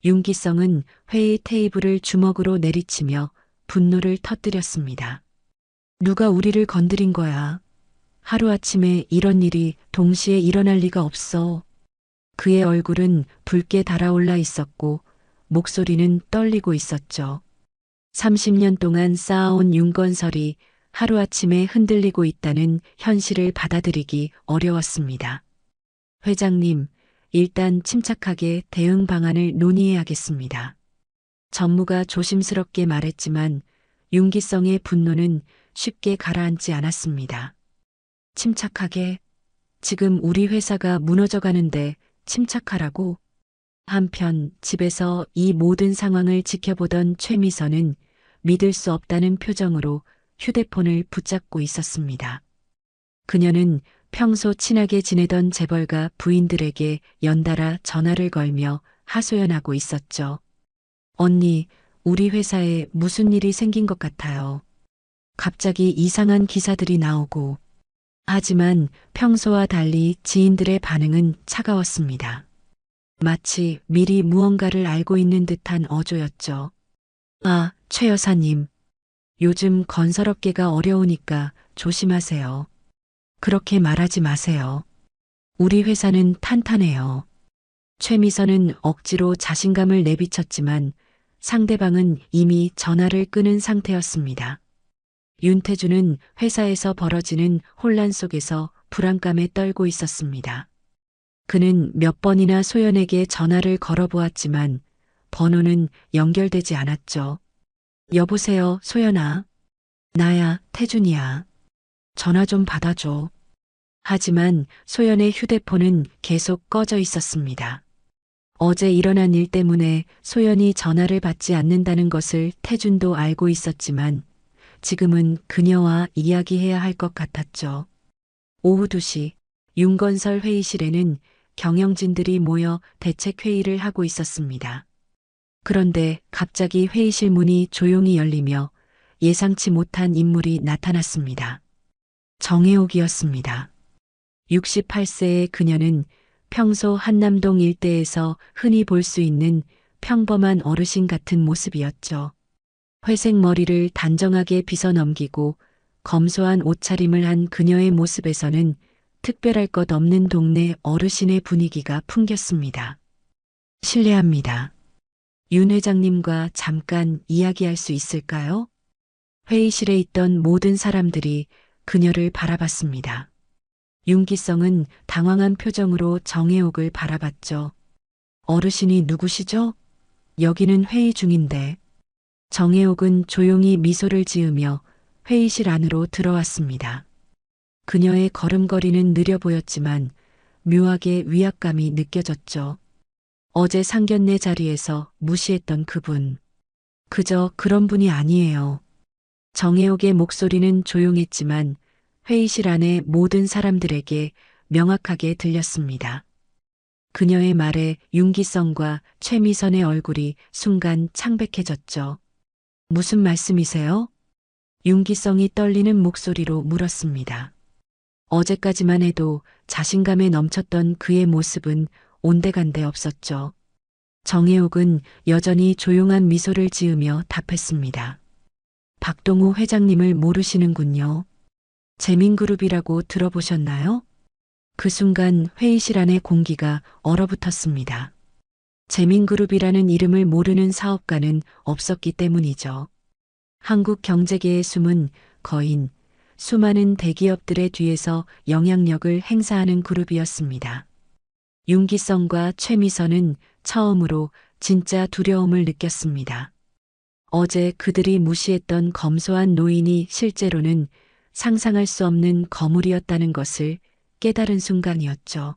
윤기성은 회의 테이블을 주먹으로 내리치며 분노를 터뜨렸습니다. 누가 우리를 건드린 거야? 하루아침에 이런 일이 동시에 일어날 리가 없어. 그의 얼굴은 붉게 달아올라 있었고 목소리는 떨리고 있었죠. 30년 동안 쌓아온 윤건설이 하루아침에 흔들리고 있다는 현실을 받아들이기 어려웠습니다. 회장님, 일단 침착하게 대응 방안을 논의해야겠습니다. 전무가 조심스럽게 말했지만 윤기성의 분노는 쉽게 가라앉지 않았습니다. 침착하게? 지금 우리 회사가 무너져 가는데 침착하라고? 한편 집에서 이 모든 상황을 지켜보던 최미선은 믿을 수 없다는 표정으로 휴대폰을 붙잡고 있었습니다. 그녀는 평소 친하게 지내던 재벌가 부인들에게 연달아 전화를 걸며 하소연하고 있었죠. 언니, 우리 회사에 무슨 일이 생긴 것 같아요. 갑자기 이상한 기사들이 나오고. 하지만 평소와 달리 지인들의 반응은 차가웠습니다. 마치 미리 무언가를 알고 있는 듯한 어조였죠. 아, 최 여사님. 요즘 건설업계가 어려우니까 조심하세요. 그렇게 말하지 마세요. 우리 회사는 탄탄해요. 최미선은 억지로 자신감을 내비쳤지만 상대방은 이미 전화를 끊은 상태였습니다. 윤태주는 회사에서 벌어지는 혼란 속에서 불안감에 떨고 있었습니다. 그는 몇 번이나 소연에게 전화를 걸어보았지만 번호는 연결되지 않았죠. 여보세요, 소연아. 나야, 태준이야. 전화 좀 받아줘. 하지만 소연의 휴대폰은 계속 꺼져 있었습니다. 어제 일어난 일 때문에 소연이 전화를 받지 않는다는 것을 태준도 알고 있었지만 지금은 그녀와 이야기해야 할 것 같았죠. 오후 2시 윤건설 회의실에는 경영진들이 모여 대책회의를 하고 있었습니다. 그런데 갑자기 회의실 문이 조용히 열리며 예상치 못한 인물이 나타났습니다. 정혜옥이었습니다. 68세의 그녀는 평소 한남동 일대에서 흔히 볼 수 있는 평범한 어르신 같은 모습이었죠. 회색 머리를 단정하게 빗어 넘기고 검소한 옷차림을 한 그녀의 모습에서는 특별할 것 없는 동네 어르신의 분위기가 풍겼습니다. 실례합니다. 윤 회장님과 잠깐 이야기할 수 있을까요? 회의실에 있던 모든 사람들이 그녀를 바라봤습니다. 윤기성은 당황한 표정으로 정혜옥을 바라봤죠. 어르신이 누구시죠? 여기는 회의 중인데. 정혜옥은 조용히 미소를 지으며 회의실 안으로 들어왔습니다. 그녀의 걸음걸이는 느려 보였지만 묘하게 위압감이 느껴졌죠. 어제 상견례 자리에서 무시했던 그분. 그저 그런 분이 아니에요. 정혜옥의 목소리는 조용했지만 회의실 안의 모든 사람들에게 명확하게 들렸습니다. 그녀의 말에 윤기성과 최미선의 얼굴이 순간 창백해졌죠. 무슨 말씀이세요? 윤기성이 떨리는 목소리로 물었습니다. 어제까지만 해도 자신감에 넘쳤던 그의 모습은 온데간데 없었죠. 정혜옥은 여전히 조용한 미소를 지으며 답했습니다. 박동우 회장님을 모르시는군요. 재민그룹이라고 들어보셨나요? 그 순간 회의실 안의 공기가 얼어붙었습니다. 재민그룹이라는 이름을 모르는 사업가는 없었기 때문이죠. 한국 경제계의 숨은 거인, 수많은 대기업들의 뒤에서 영향력을 행사하는 그룹이었습니다. 윤기성과 최미선은 처음으로 진짜 두려움을 느꼈습니다. 어제 그들이 무시했던 검소한 노인이 실제로는 상상할 수 없는 거물이었다는 것을 깨달은 순간이었죠.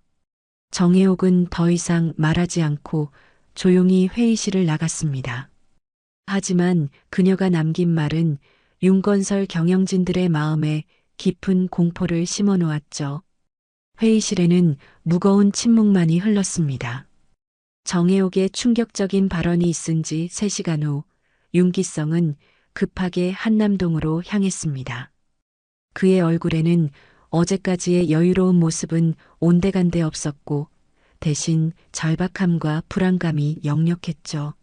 정혜옥은 더 이상 말하지 않고 조용히 회의실을 나갔습니다. 하지만 그녀가 남긴 말은 윤건설 경영진들의 마음에 깊은 공포를 심어 놓았죠. 회의실에는 무거운 침묵만이 흘렀습니다. 정혜옥의 충격적인 발언이 있은 지 3시간 후 윤기성은 급하게 한남동으로 향했습니다. 그의 얼굴에는 어제까지의 여유로운 모습은 온데간데 없었고 대신 절박함과 불안감이 역력했죠.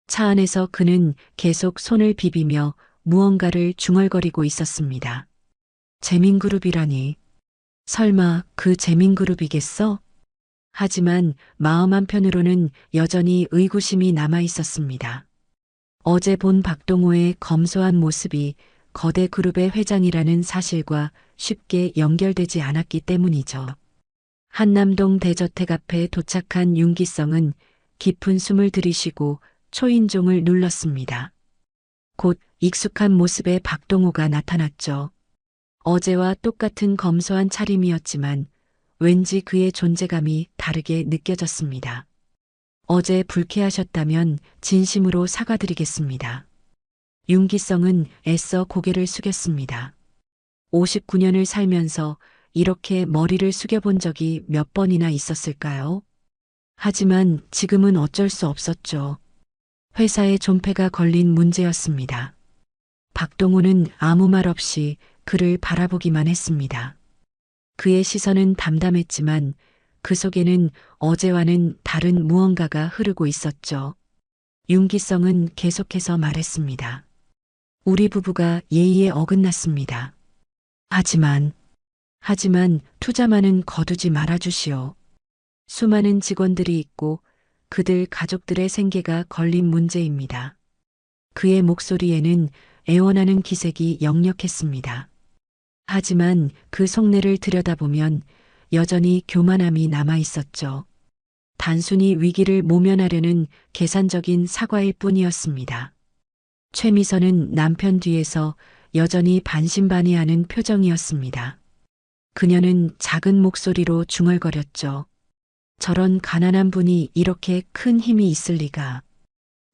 차 안에서 그는 계속 손을 비비며 무언가를 중얼거리고 있었습니다. 재민그룹이라니. 설마 그 재민그룹이겠어? 하지만 마음 한편으로는 여전히 의구심이 남아 있었습니다. 어제 본 박동호의 검소한 모습이 거대 그룹의 회장이라는 사실과 쉽게 연결되지 않았기 때문이죠. 한남동 대저택 앞에 도착한 윤기성은 깊은 숨을 들이쉬고 초인종을 눌렀습니다. 곧 익숙한 모습의 박동호가 나타났죠. 어제와 똑같은 검소한 차림이었지만 왠지 그의 존재감이 다르게 느껴졌습니다. 어제 불쾌하셨다면 진심으로 사과드리겠습니다. 윤기성은 애써 고개를 숙였습니다. 59년을 살면서 이렇게 머리를 숙여본 적이 몇 번이나 있었을까요? 하지만 지금은 어쩔 수 없었죠. 회사의 존폐가 걸린 문제였습니다. 박동호는 아무 말 없이 그를 바라보기만 했습니다. 그의 시선은 담담했지만 그 속에는 어제와는 다른 무언가가 흐르고 있었죠. 윤기성은 계속해서 말했습니다. 우리 부부가 예의에 어긋났습니다. 하지만 투자만은 거두지 말아주시오. 수많은 직원들이 있고 그들 가족들의 생계가 걸린 문제입니다. 그의 목소리에는 애원하는 기색이 역력했습니다. 하지만 그 속내를 들여다보면 여전히 교만함이 남아 있었죠. 단순히 위기를 모면하려는 계산적인 사과일 뿐이었습니다. 최미선은 남편 뒤에서 여전히 반신반의하는 표정이었습니다. 그녀는 작은 목소리로 중얼거렸죠. 저런 가난한 분이 이렇게 큰 힘이 있을 리가.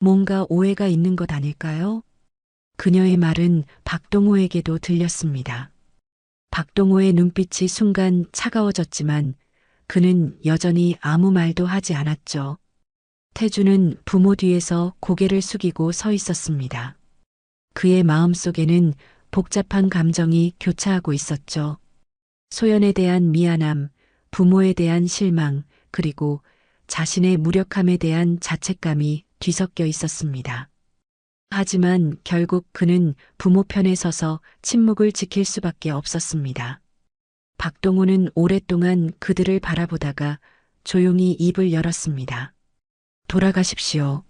뭔가 오해가 있는 것 아닐까요? 그녀의 말은 박동호에게도 들렸습니다. 박동호의 눈빛이 순간 차가워졌지만 그는 여전히 아무 말도 하지 않았죠. 태주는 부모 뒤에서 고개를 숙이고 서 있었습니다. 그의 마음속에는 복잡한 감정이 교차하고 있었죠. 소연에 대한 미안함, 부모에 대한 실망, 그리고 자신의 무력함에 대한 자책감이 뒤섞여 있었습니다. 하지만 결국 그는 부모 편에 서서 침묵을 지킬 수밖에 없었습니다. 박동호는 오랫동안 그들을 바라보다가 조용히 입을 열었습니다. 돌아가십시오.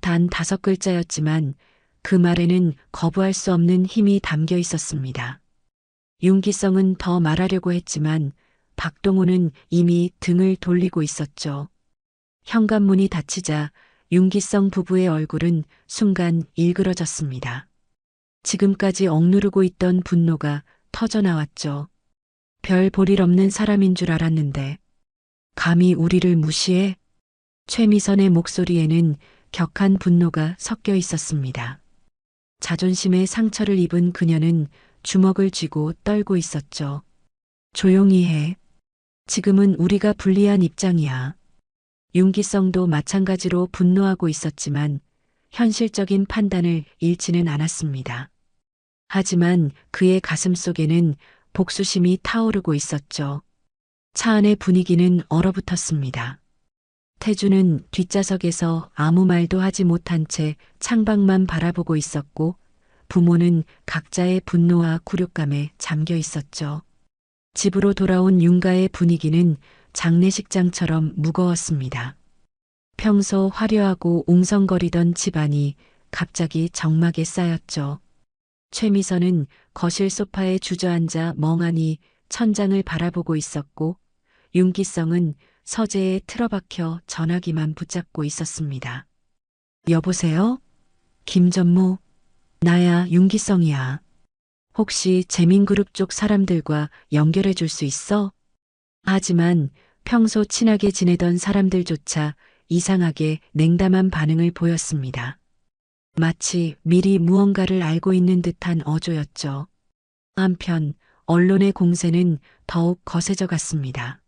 단 5글자였지만 그 말에는 거부할 수 없는 힘이 담겨 있었습니다. 윤기성은 더 말하려고 했지만 박동호는 이미 등을 돌리고 있었죠. 현관문이 닫히자 윤기성 부부의 얼굴은 순간 일그러졌습니다. 지금까지 억누르고 있던 분노가 터져나왔죠. 별 볼일 없는 사람인 줄 알았는데 감히 우리를 무시해? 최미선의 목소리에는 격한 분노가 섞여 있었습니다. 자존심에 상처를 입은 그녀는 주먹을 쥐고 떨고 있었죠. 조용히 해. 지금은 우리가 불리한 입장이야. 윤기성도 마찬가지로 분노하고 있었지만 현실적인 판단을 잃지는 않았습니다. 하지만 그의 가슴 속에는 복수심이 타오르고 있었죠. 차 안의 분위기는 얼어붙었습니다. 태주는 뒷좌석에서 아무 말도 하지 못한 채 창밖만 바라보고 있었고 부모는 각자의 분노와 굴욕감에 잠겨 있었죠. 집으로 돌아온 윤가의 분위기는 장례식장처럼 무거웠습니다. 평소 화려하고 웅성거리던 집안이 갑자기 적막에 쌓였죠. 최미선은 거실 소파에 주저앉아 멍하니 천장을 바라보고 있었고 윤기성은 서재에 틀어박혀 전화기만 붙잡고 있었습니다. 여보세요? 김전무? 나야, 윤기성이야. 혹시 재민그룹 쪽 사람들과 연결해 줄 수 있어? 하지만 평소 친하게 지내던 사람들조차 이상하게 냉담한 반응을 보였습니다. 마치 미리 무언가를 알고 있는 듯한 어조였죠. 한편 언론의 공세는 더욱 거세져 갔습니다.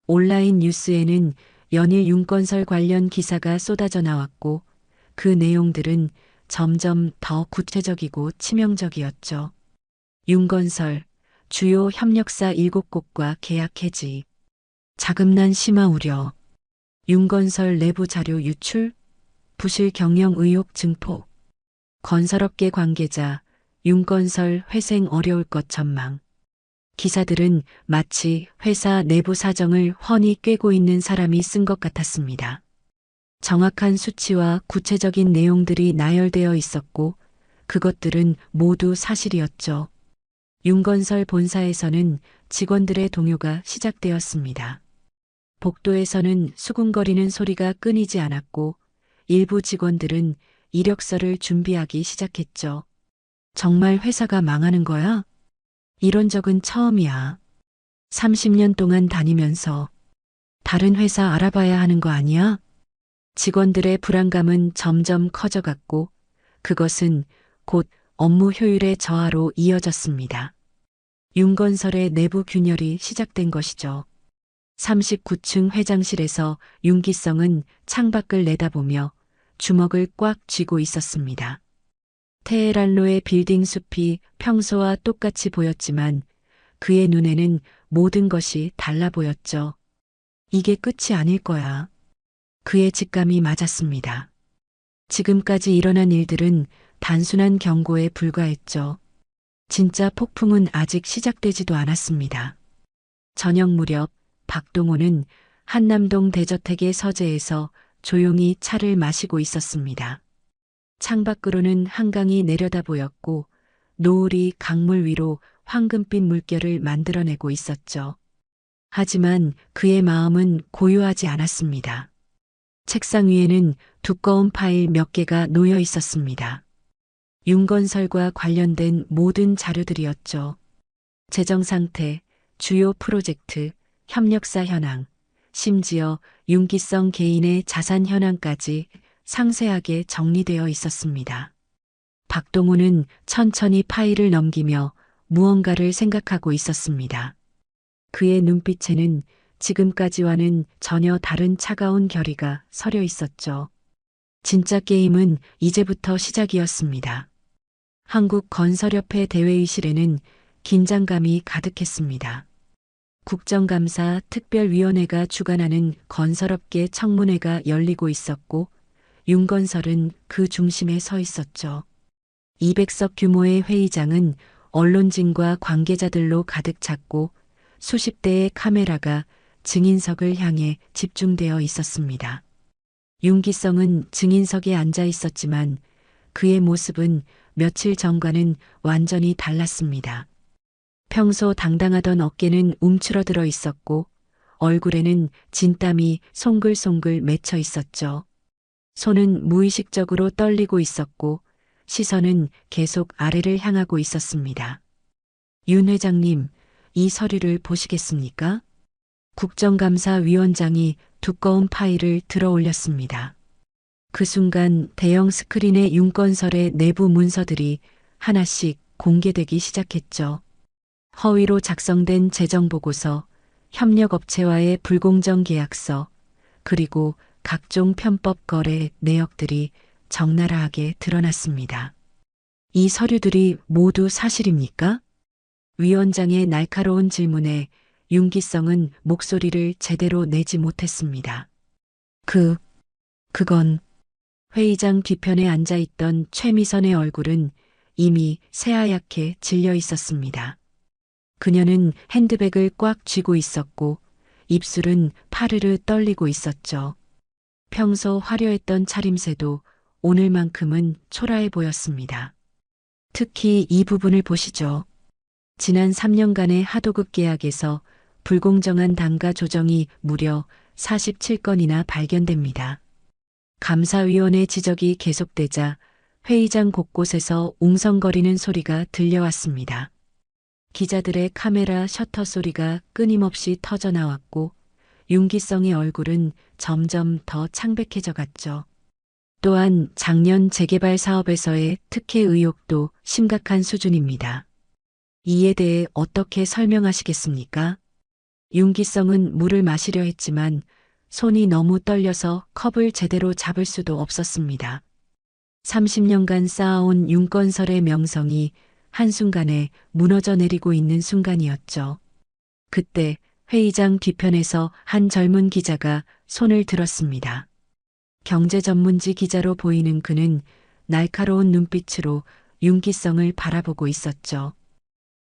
온라인 뉴스에는 연일 윤건설 관련 기사가 쏟아져 나왔고 그 내용들은 점점 더 구체적이고 치명적이었죠. 윤건설, 주요 협력사 7곳과 계약 해지, 자금난 심화 우려, 윤건설 내부 자료 유출, 부실 경영 의혹 증폭, 건설업계 관계자, 윤건설 회생 어려울 것 전망. 기사들은 마치 회사 내부 사정을 훤히 꿰고 있는 사람이 쓴 것 같았습니다. 정확한 수치와 구체적인 내용들이 나열되어 있었고 그것들은 모두 사실이었죠. 윤건설 본사에서는 직원들의 동요가 시작되었습니다. 복도에서는 수군거리는 소리가 끊이지 않았고 일부 직원들은 이력서를 준비하기 시작했죠. 정말 회사가 망하는 거야? 이런 적은 처음이야. 30년 동안 다니면서 다른 회사 알아봐야 하는 거 아니야? 직원들의 불안감은 점점 커져갔고 그것은 곧 업무 효율의 저하로 이어졌습니다. 윤건설의 내부 균열이 시작된 것이죠. 39층 회장실에서 윤기성은 창밖을 내다보며 주먹을 꽉 쥐고 있었습니다. 테헤란로의 빌딩 숲이 평소와 똑같이 보였지만 그의 눈에는 모든 것이 달라 보였죠. 이게 끝이 아닐 거야. 그의 직감이 맞았습니다. 지금까지 일어난 일들은 단순한 경고에 불과했죠. 진짜 폭풍은 아직 시작되지도 않았습니다. 저녁 무렵 박동호는 한남동 대저택의 서재에서 조용히 차를 마시고 있었습니다. 창밖으로는 한강이 내려다 보였고 노을이 강물 위로 황금빛 물결을 만들어내고 있었죠. 하지만 그의 마음은 고요하지 않았습니다. 책상 위에는 두꺼운 파일 몇 개가 놓여 있었습니다. 윤건설과 관련된 모든 자료들이었죠. 재정 상태, 주요 프로젝트, 협력사 현황, 심지어 윤기성 개인의 자산 현황까지 상세하게 정리되어 있었습니다. 박동호는 천천히 파일을 넘기며 무언가를 생각하고 있었습니다. 그의 눈빛에는 지금까지와는 전혀 다른 차가운 결의가 서려 있었죠. 진짜 게임은 이제부터 시작이었습니다. 한국건설협회 대회의실에는 긴장감이 가득했습니다. 국정감사 특별위원회가 주관하는 건설업계 청문회가 열리고 있었고 윤건설은 그 중심에 서 있었죠. 200석 규모의 회의장은 언론진과 관계자들로 가득 찼고 수십 대의 카메라가 증인석을 향해 집중되어 있었습니다. 윤기성은 증인석에 앉아 있었지만 그의 모습은 며칠 전과는 완전히 달랐습니다. 평소 당당하던 어깨는 움츠러들어 있었고 얼굴에는 진땀이 송글송글 맺혀 있었죠. 손은 무의식적으로 떨리고 있었고 시선은 계속 아래를 향하고 있었습니다. 윤 회장님, 이 서류를 보시겠습니까? 국정감사위원장이 두꺼운 파일을 들어 올렸습니다. 그 순간 대형 스크린의 윤건설의 내부 문서들이 하나씩 공개되기 시작했죠. 허위로 작성된 재정보고서, 협력업체와의 불공정 계약서, 그리고 각종 편법 거래 내역들이 적나라하게 드러났습니다. 이 서류들이 모두 사실입니까? 위원장의 날카로운 질문에 윤기성은 목소리를 제대로 내지 못했습니다. 그건 회의장 뒤편에 앉아있던 최미선의 얼굴은 이미 새하얗게 질려 있었습니다. 그녀는 핸드백을 꽉 쥐고 있었고 입술은 파르르 떨리고 있었죠. 평소 화려했던 차림새도 오늘만큼은 초라해 보였습니다. 특히 이 부분을 보시죠. 지난 3년간의 하도급 계약에서 불공정한 단가 조정이 무려 47건이나 발견됩니다. 감사위원회 지적이 계속되자 회의장 곳곳에서 웅성거리는 소리가 들려왔습니다. 기자들의 카메라 셔터 소리가 끊임없이 터져나왔고 윤기성의 얼굴은 점점 더 창백해져 갔죠. 또한 작년 재개발 사업에서의 특혜 의혹도 심각한 수준입니다. 이에 대해 어떻게 설명하시겠습니까? 윤기성은 물을 마시려 했지만 손이 너무 떨려서 컵을 제대로 잡을 수도 없었습니다. 30년간 쌓아온 윤건설의 명성이 한순간에 무너져 내리고 있는 순간이었죠. 그때 회의장 뒤편에서 한 젊은 기자가 손을 들었습니다. 경제 전문지 기자로 보이는 그는 날카로운 눈빛으로 윤기성을 바라보고 있었죠.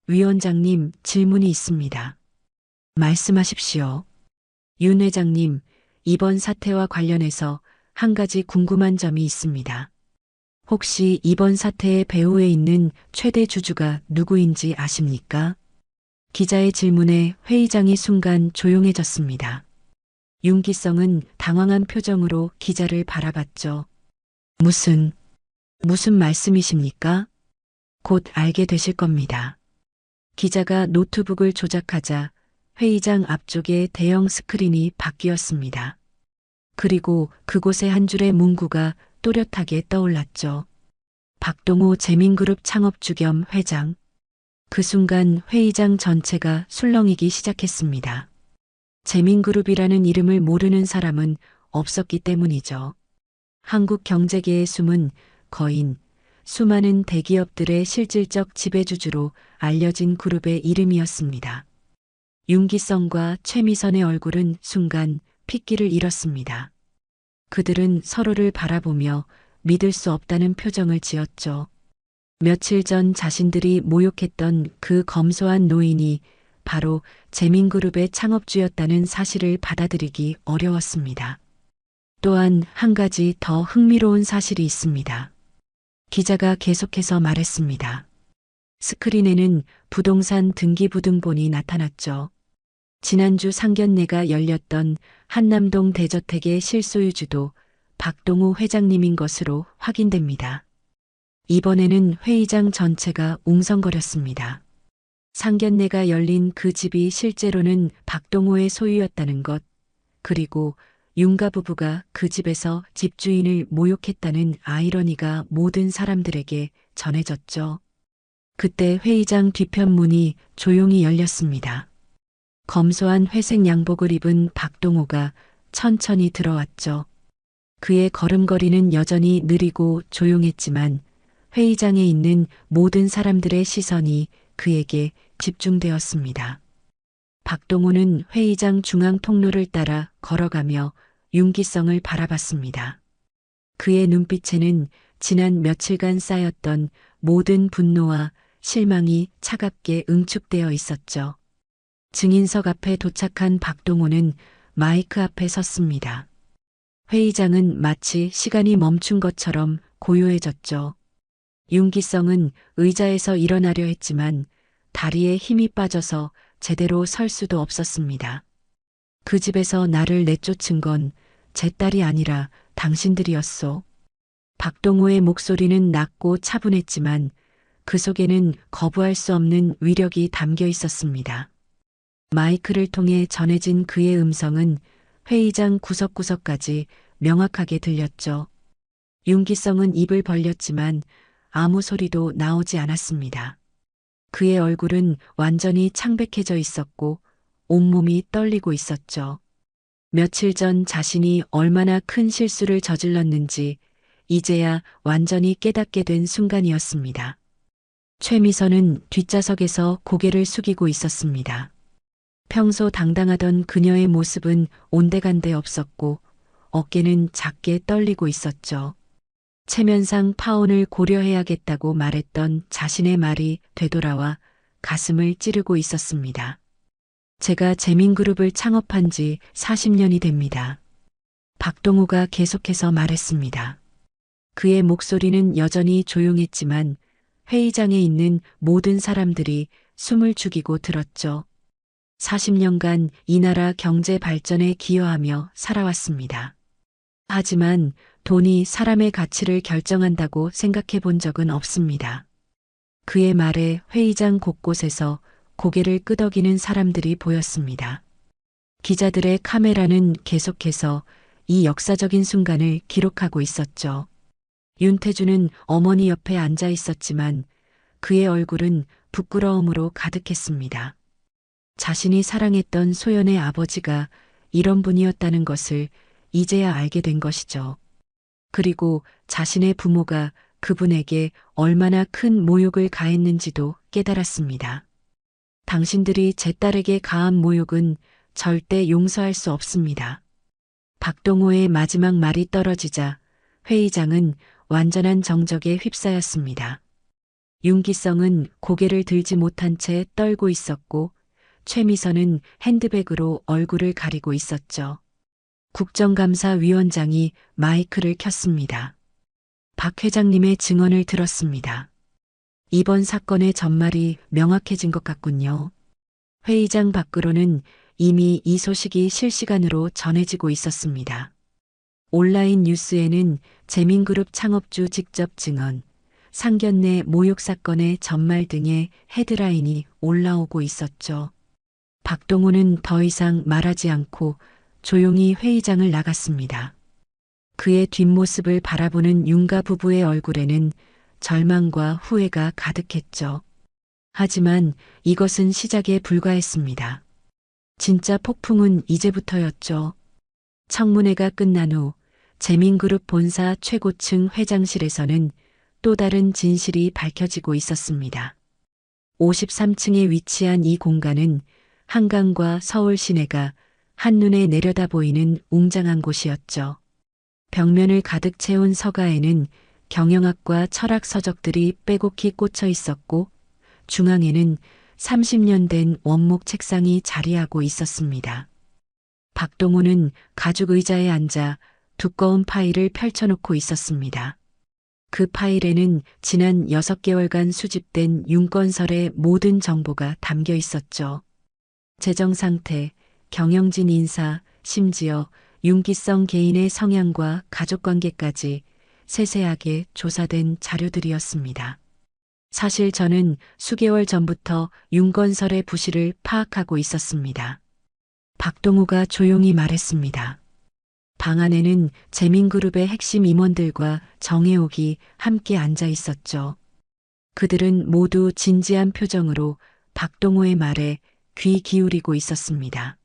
위원장님, 질문이 있습니다. 말씀하십시오. 윤 회장님, 이번 사태와 관련해서 한 가지 궁금한 점이 있습니다. 혹시 이번 사태의 배후에 있는 최대 주주가 누구인지 아십니까? 기자의 질문에 회의장이 순간 조용해졌습니다. 윤기성은 당황한 표정으로 기자를 바라봤죠. 무슨 말씀이십니까? 곧 알게 되실 겁니다. 기자가 노트북을 조작하자 회의장 앞쪽의 대형 스크린이 바뀌었습니다. 그리고 그곳에 한 줄의 문구가 또렷하게 떠올랐죠. 박동호 재민그룹 창업주 겸 회장. 그 순간 회의장 전체가 술렁이기 시작했습니다. 재민그룹이라는 이름을 모르는 사람은 없었기 때문이죠. 한국 경제계의 숨은 거인, 수많은 대기업들의 실질적 지배주주로 알려진 그룹의 이름이었습니다. 윤기성과 최미선의 얼굴은 순간 핏기를 잃었습니다. 그들은 서로를 바라보며 믿을 수 없다는 표정을 지었죠. 며칠 전 자신들이 모욕했던 그 검소한 노인이 바로 재민그룹의 창업주였다는 사실을 받아들이기 어려웠습니다. 또한 한 가지 더 흥미로운 사실이 있습니다. 기자가 계속해서 말했습니다. 스크린에는 부동산 등기부등본이 나타났죠. 지난주 상견례가 열렸던 한남동 대저택의 실소유주도 박동호 회장님인 것으로 확인됩니다. 이번에는 회의장 전체가 웅성거렸습니다. 상견례가 열린 그 집이 실제로는 박동호의 소유였다는 것, 그리고 윤가 부부가 그 집에서 집주인을 모욕했다는 아이러니가 모든 사람들에게 전해졌죠. 그때 회의장 뒤편 문이 조용히 열렸습니다. 검소한 회색 양복을 입은 박동호가 천천히 들어왔죠. 그의 걸음걸이는 여전히 느리고 조용했지만 회의장에 있는 모든 사람들의 시선이 그에게 집중되었습니다. 박동호는 회의장 중앙 통로를 따라 걸어가며 윤기성을 바라봤습니다. 그의 눈빛에는 지난 며칠간 쌓였던 모든 분노와 실망이 차갑게 응축되어 있었죠. 증인석 앞에 도착한 박동호는 마이크 앞에 섰습니다. 회의장은 마치 시간이 멈춘 것처럼 고요해졌죠. 윤기성은 의자에서 일어나려 했지만 다리에 힘이 빠져서 제대로 설 수도 없었습니다. 그 집에서 나를 내쫓은 건 제 딸이 아니라 당신들이었소. 박동호의 목소리는 낮고 차분했지만 그 속에는 거부할 수 없는 위력이 담겨 있었습니다. 마이크를 통해 전해진 그의 음성은 회의장 구석구석까지 명확하게 들렸죠. 윤기성은 입을 벌렸지만 아무 소리도 나오지 않았습니다. 그의 얼굴은 완전히 창백해져 있었고 온몸이 떨리고 있었죠. 며칠 전 자신이 얼마나 큰 실수를 저질렀는지 이제야 완전히 깨닫게 된 순간이었습니다. 최미선은 뒷좌석에서 고개를 숙이고 있었습니다. 평소 당당하던 그녀의 모습은 온데간데 없었고 어깨는 작게 떨리고 있었죠. 체면상 파혼을 고려해야겠다고 말했던 자신의 말이 되돌아와 가슴을 찌르고 있었습니다. 제가 재민그룹을 창업한 지 40년이 됩니다. 박동호가 계속해서 말했습니다. 그의 목소리는 여전히 조용했지만 회의장에 있는 모든 사람들이 숨을 죽이고 들었죠. 40년간 이 나라 경제 발전에 기여하며 살아왔습니다. 하지만 돈이 사람의 가치를 결정한다고 생각해 본 적은 없습니다. 그의 말에 회의장 곳곳에서 고개를 끄덕이는 사람들이 보였습니다. 기자들의 카메라는 계속해서 이 역사적인 순간을 기록하고 있었죠. 윤태주는 어머니 옆에 앉아 있었지만 그의 얼굴은 부끄러움으로 가득했습니다. 자신이 사랑했던 소연의 아버지가 이런 분이었다는 것을 이제야 알게 된 것이죠. 그리고 자신의 부모가 그분에게 얼마나 큰 모욕을 가했는지도 깨달았습니다. 당신들이 제 딸에게 가한 모욕은 절대 용서할 수 없습니다. 박동호의 마지막 말이 떨어지자 회의장은 완전한 정적에 휩싸였습니다. 윤기성은 고개를 들지 못한 채 떨고 있었고 최미선은 핸드백으로 얼굴을 가리고 있었죠. 국정감사위원장이 마이크를 켰습니다. 박 회장님의 증언을 들었습니다. 이번 사건의 전말이 명확해진 것 같군요. 회의장 밖으로는 이미 이 소식이 실시간으로 전해지고 있었습니다. 온라인 뉴스에는 재민그룹 창업주 직접 증언, 상견례 모욕 사건의 전말 등의 헤드라인이 올라오고 있었죠. 박동호는 더 이상 말하지 않고 조용히 회의장을 나갔습니다. 그의 뒷모습을 바라보는 윤가 부부의 얼굴에는 절망과 후회가 가득했죠. 하지만 이것은 시작에 불과했습니다. 진짜 폭풍은 이제부터였죠. 청문회가 끝난 후 재민그룹 본사 최고층 회장실에서는 또 다른 진실이 밝혀지고 있었습니다. 53층에 위치한 이 공간은 한강과 서울 시내가 한눈에 내려다 보이는 웅장한 곳이었죠. 벽면을 가득 채운 서가에는 경영학과 철학 서적들이 빼곡히 꽂혀 있었고 중앙에는 30년 된 원목 책상이 자리하고 있었습니다. 박동호는 가죽 의자에 앉아 두꺼운 파일을 펼쳐놓고 있었습니다. 그 파일에는 지난 6개월간 수집된 윤건설의 모든 정보가 담겨 있었죠. 재정 상태, 경영진 인사, 심지어 윤기성 개인의 성향과 가족관계까지 세세하게 조사된 자료들이었습니다. 사실 저는 수개월 전부터 윤건설의 부실을 파악하고 있었습니다. 박동호가 조용히 말했습니다. 방 안에는 재민그룹의 핵심 임원들과 정혜옥이 함께 앉아 있었죠. 그들은 모두 진지한 표정으로 박동호의 말에 귀 기울이고 있었습니다.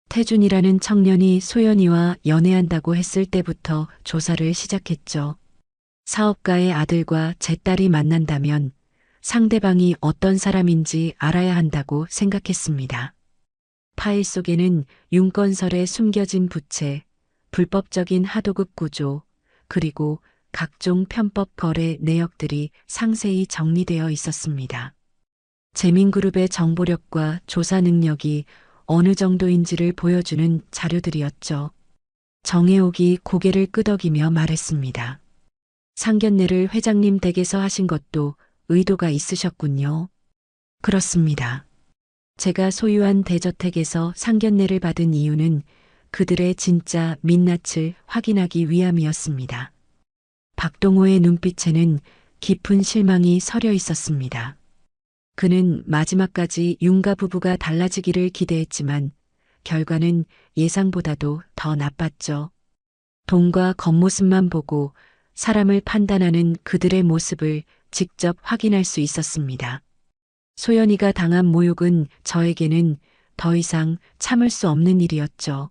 태준이라는 청년이 소연이와 연애한다고 했을 때부터 조사를 시작했죠. 사업가의 아들과 제 딸이 만난다면 상대방이 어떤 사람인지 알아야 한다고 생각했습니다. 파일 속에는 윤건설에 숨겨진 부채, 불법적인 하도급 구조, 그리고 각종 편법 거래 내역들이 상세히 정리되어 있었습니다. 재민그룹의 정보력과 조사 능력이 어느 정도인지를 보여주는 자료들이었죠. 정혜옥이 고개를 끄덕이며 말했습니다. 상견례를 회장님 댁에서 하신 것도 의도가 있으셨군요. 그렇습니다. 제가 소유한 대저택에서 상견례를 받은 이유는 그들의 진짜 민낯을 확인하기 위함이었습니다. 박동호의 눈빛에는 깊은 실망이 서려 있었습니다. 그는 마지막까지 윤가 부부가 달라지기를 기대했지만 결과는 예상보다도 더 나빴죠. 돈과 겉모습만 보고 사람을 판단하는 그들의 모습을 직접 확인할 수 있었습니다. 소연이가 당한 모욕은 저에게는 더 이상 참을 수 없는 일이었죠.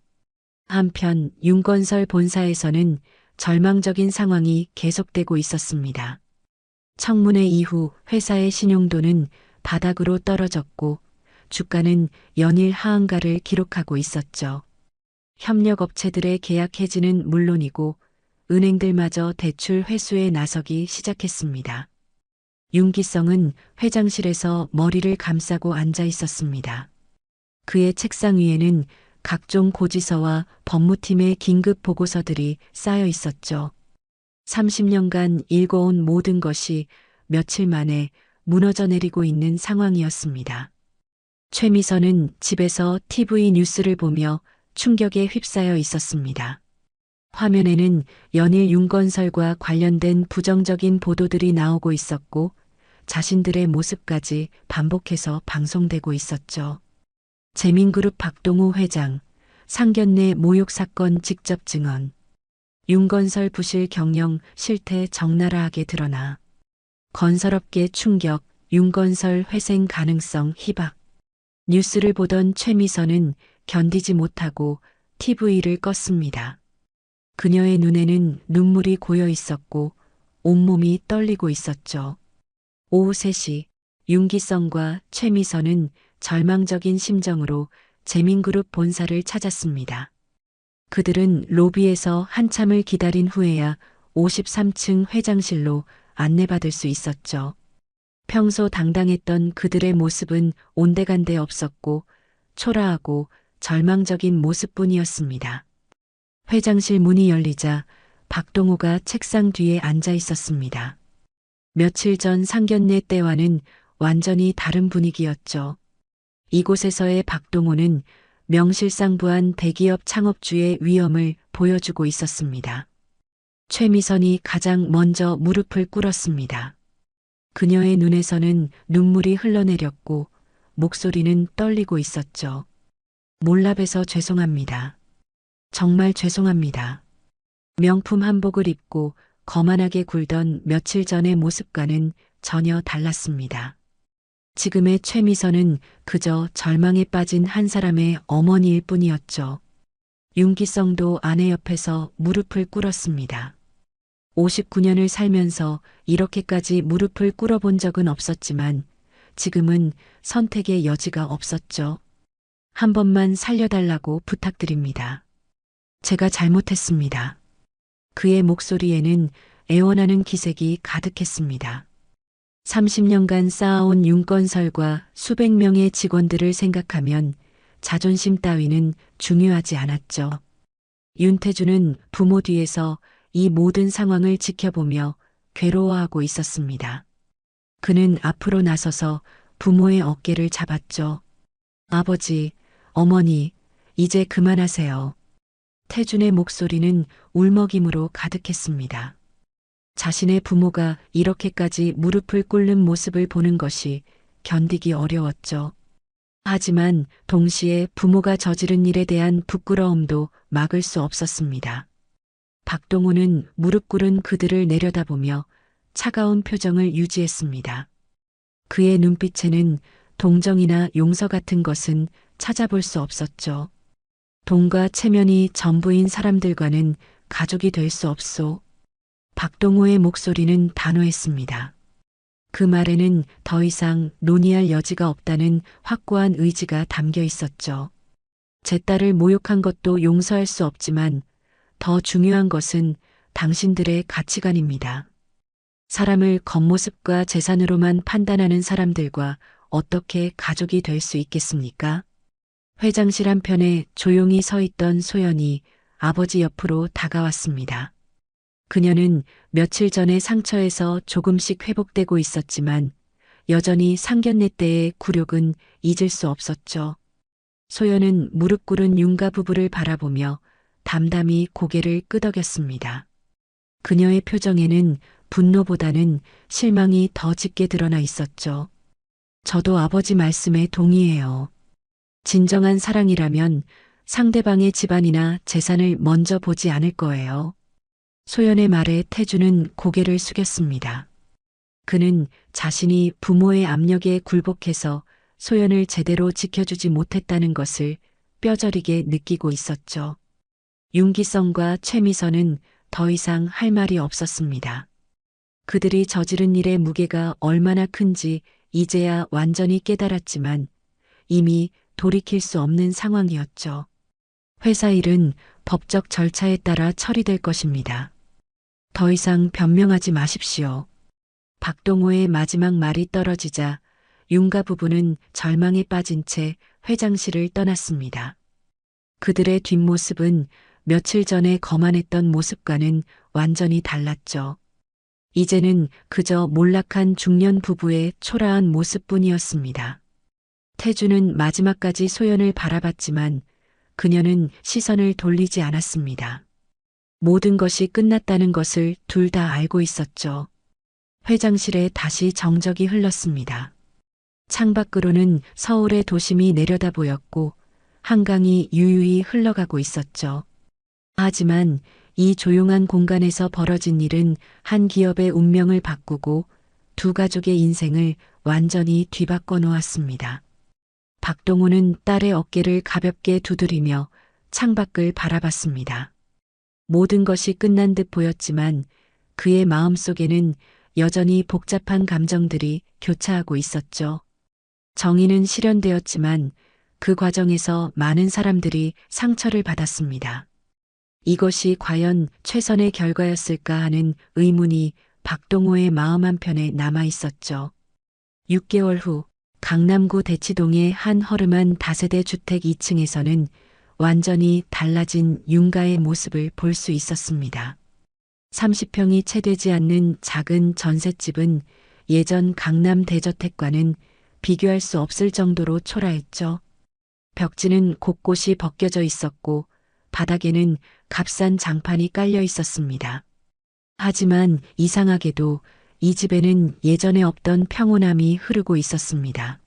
한편 윤건설 본사에서는 절망적인 상황이 계속되고 있었습니다. 청문회 이후 회사의 신용도는 바닥으로 떨어졌고 주가는 연일 하한가를 기록하고 있었죠. 협력업체들의 계약 해지는 물론이고 은행들마저 대출 회수에 나서기 시작했습니다. 윤기성은 회장실에서 머리를 감싸고 앉아 있었습니다. 그의 책상 위에는 각종 고지서와 법무팀의 긴급 보고서들이 쌓여 있었죠. 30년간 읽어온 모든 것이 며칠 만에 무너져 내리고 있는 상황이었습니다. 최미선은 집에서 TV 뉴스를 보며 충격에 휩싸여 있었습니다. 화면에는 연일 윤건설과 관련된 부정적인 보도들이 나오고 있었고 자신들의 모습까지 반복해서 방송되고 있었죠. 재민그룹 박동호 회장, 상견례 모욕 사건 직접 증언, 윤건설 부실 경영 실태 적나라하게 드러나, 건설업계 충격, 윤건설 회생 가능성 희박. 뉴스를 보던 최미선은 견디지 못하고 TV를 껐습니다. 그녀의 눈에는 눈물이 고여 있었고 온몸이 떨리고 있었죠. 오후 3시 윤기성과 최미선은 절망적인 심정으로 재민그룹 본사를 찾았습니다. 그들은 로비에서 한참을 기다린 후에야 53층 회장실로 안내받을 수 있었죠. 평소 당당했던 그들의 모습은 온데간데 없었고 초라하고 절망적인 모습뿐이었습니다. 회장실 문이 열리자 박동호가 책상 뒤에 앉아 있었습니다. 며칠 전 상견례 때와는 완전히 다른 분위기였죠. 이곳에서의 박동호는 명실상부한 대기업 창업주의 위엄을 보여주고 있었습니다. 최미선이 가장 먼저 무릎을 꿇었습니다. 그녀의 눈에서는 눈물이 흘러내렸고 목소리는 떨리고 있었죠. 몰라봬서 죄송합니다. 정말 죄송합니다. 명품 한복을 입고 거만하게 굴던 며칠 전의 모습과는 전혀 달랐습니다. 지금의 최미선은 그저 절망에 빠진 한 사람의 어머니일 뿐이었죠. 윤기성도 아내 옆에서 무릎을 꿇었습니다. 59년을 살면서 이렇게까지 무릎을 꿇어본 적은 없었지만 지금은 선택의 여지가 없었죠. 한 번만 살려달라고 부탁드립니다. 제가 잘못했습니다. 그의 목소리에는 애원하는 기색이 가득했습니다. 30년간 쌓아온 윤건설과 수백 명의 직원들을 생각하면 자존심 따위는 중요하지 않았죠. 윤태주는 부모 뒤에서 이 모든 상황을 지켜보며 괴로워하고 있었습니다. 그는 앞으로 나서서 부모의 어깨를 잡았죠. 아버지, 어머니, 이제 그만하세요. 태준의 목소리는 울먹임으로 가득했습니다. 자신의 부모가 이렇게까지 무릎을 꿇는 모습을 보는 것이 견디기 어려웠죠. 하지만 동시에 부모가 저지른 일에 대한 부끄러움도 막을 수 없었습니다. 박동호는 무릎 꿇은 그들을 내려다보며 차가운 표정을 유지했습니다. 그의 눈빛에는 동정이나 용서 같은 것은 찾아볼 수 없었죠. 돈과 체면이 전부인 사람들과는 가족이 될 수 없소. 박동호의 목소리는 단호했습니다. 그 말에는 더 이상 논의할 여지가 없다는 확고한 의지가 담겨 있었죠. 제 딸을 모욕한 것도 용서할 수 없지만 더 중요한 것은 당신들의 가치관입니다. 사람을 겉모습과 재산으로만 판단하는 사람들과 어떻게 가족이 될 수 있겠습니까? 회장실 한편에 조용히 서 있던 소연이 아버지 옆으로 다가왔습니다. 그녀는 며칠 전의 상처에서 조금씩 회복되고 있었지만 여전히 상견례 때의 굴욕은 잊을 수 없었죠. 소연은 무릎 꿇은 윤가 부부를 바라보며 담담히 고개를 끄덕였습니다. 그녀의 표정에는 분노보다는 실망이 더 짙게 드러나 있었죠. 저도 아버지 말씀에 동의해요. 진정한 사랑이라면 상대방의 집안이나 재산을 먼저 보지 않을 거예요. 소연의 말에 태주는 고개를 숙였습니다. 그는 자신이 부모의 압력에 굴복해서 소연을 제대로 지켜주지 못했다는 것을 뼈저리게 느끼고 있었죠. 윤기성과 최미선은 더 이상 할 말이 없었습니다. 그들이 저지른 일의 무게가 얼마나 큰지 이제야 완전히 깨달았지만 이미 돌이킬 수 없는 상황이었죠. 회사 일은 법적 절차에 따라 처리될 것입니다. 더 이상 변명하지 마십시오. 박동호의 마지막 말이 떨어지자 윤가 부부는 절망에 빠진 채 회장실을 떠났습니다. 그들의 뒷모습은 며칠 전에 거만했던 모습과는 완전히 달랐죠. 이제는 그저 몰락한 중년 부부의 초라한 모습뿐이었습니다. 태주는 마지막까지 소연을 바라봤지만 그녀는 시선을 돌리지 않았습니다. 모든 것이 끝났다는 것을 둘 다 알고 있었죠. 회장실에 다시 정적이 흘렀습니다. 창밖으로는 서울의 도심이 내려다 보였고 한강이 유유히 흘러가고 있었죠. 하지만 이 조용한 공간에서 벌어진 일은 한 기업의 운명을 바꾸고 두 가족의 인생을 완전히 뒤바꿔 놓았습니다. 박동호는 딸의 어깨를 가볍게 두드리며 창밖을 바라봤습니다. 모든 것이 끝난 듯 보였지만 그의 마음속에는 여전히 복잡한 감정들이 교차하고 있었죠. 정의는 실현되었지만 그 과정에서 많은 사람들이 상처를 받았습니다. 이것이 과연 최선의 결과였을까 하는 의문이 박동호의 마음 한편에 남아 있었죠. 6개월 후 강남구 대치동의 한 허름한 다세대 주택 2층에서는 완전히 달라진 윤가의 모습을 볼 수 있었습니다. 30평이 채 되지 않는 작은 전셋집은 예전 강남 대저택과는 비교할 수 없을 정도로 초라했죠. 벽지는 곳곳이 벗겨져 있었고 바닥에는 값싼 장판이 깔려 있었습니다. 하지만 이상하게도 이 집에는 예전에 없던 평온함이 흐르고 있었습니다.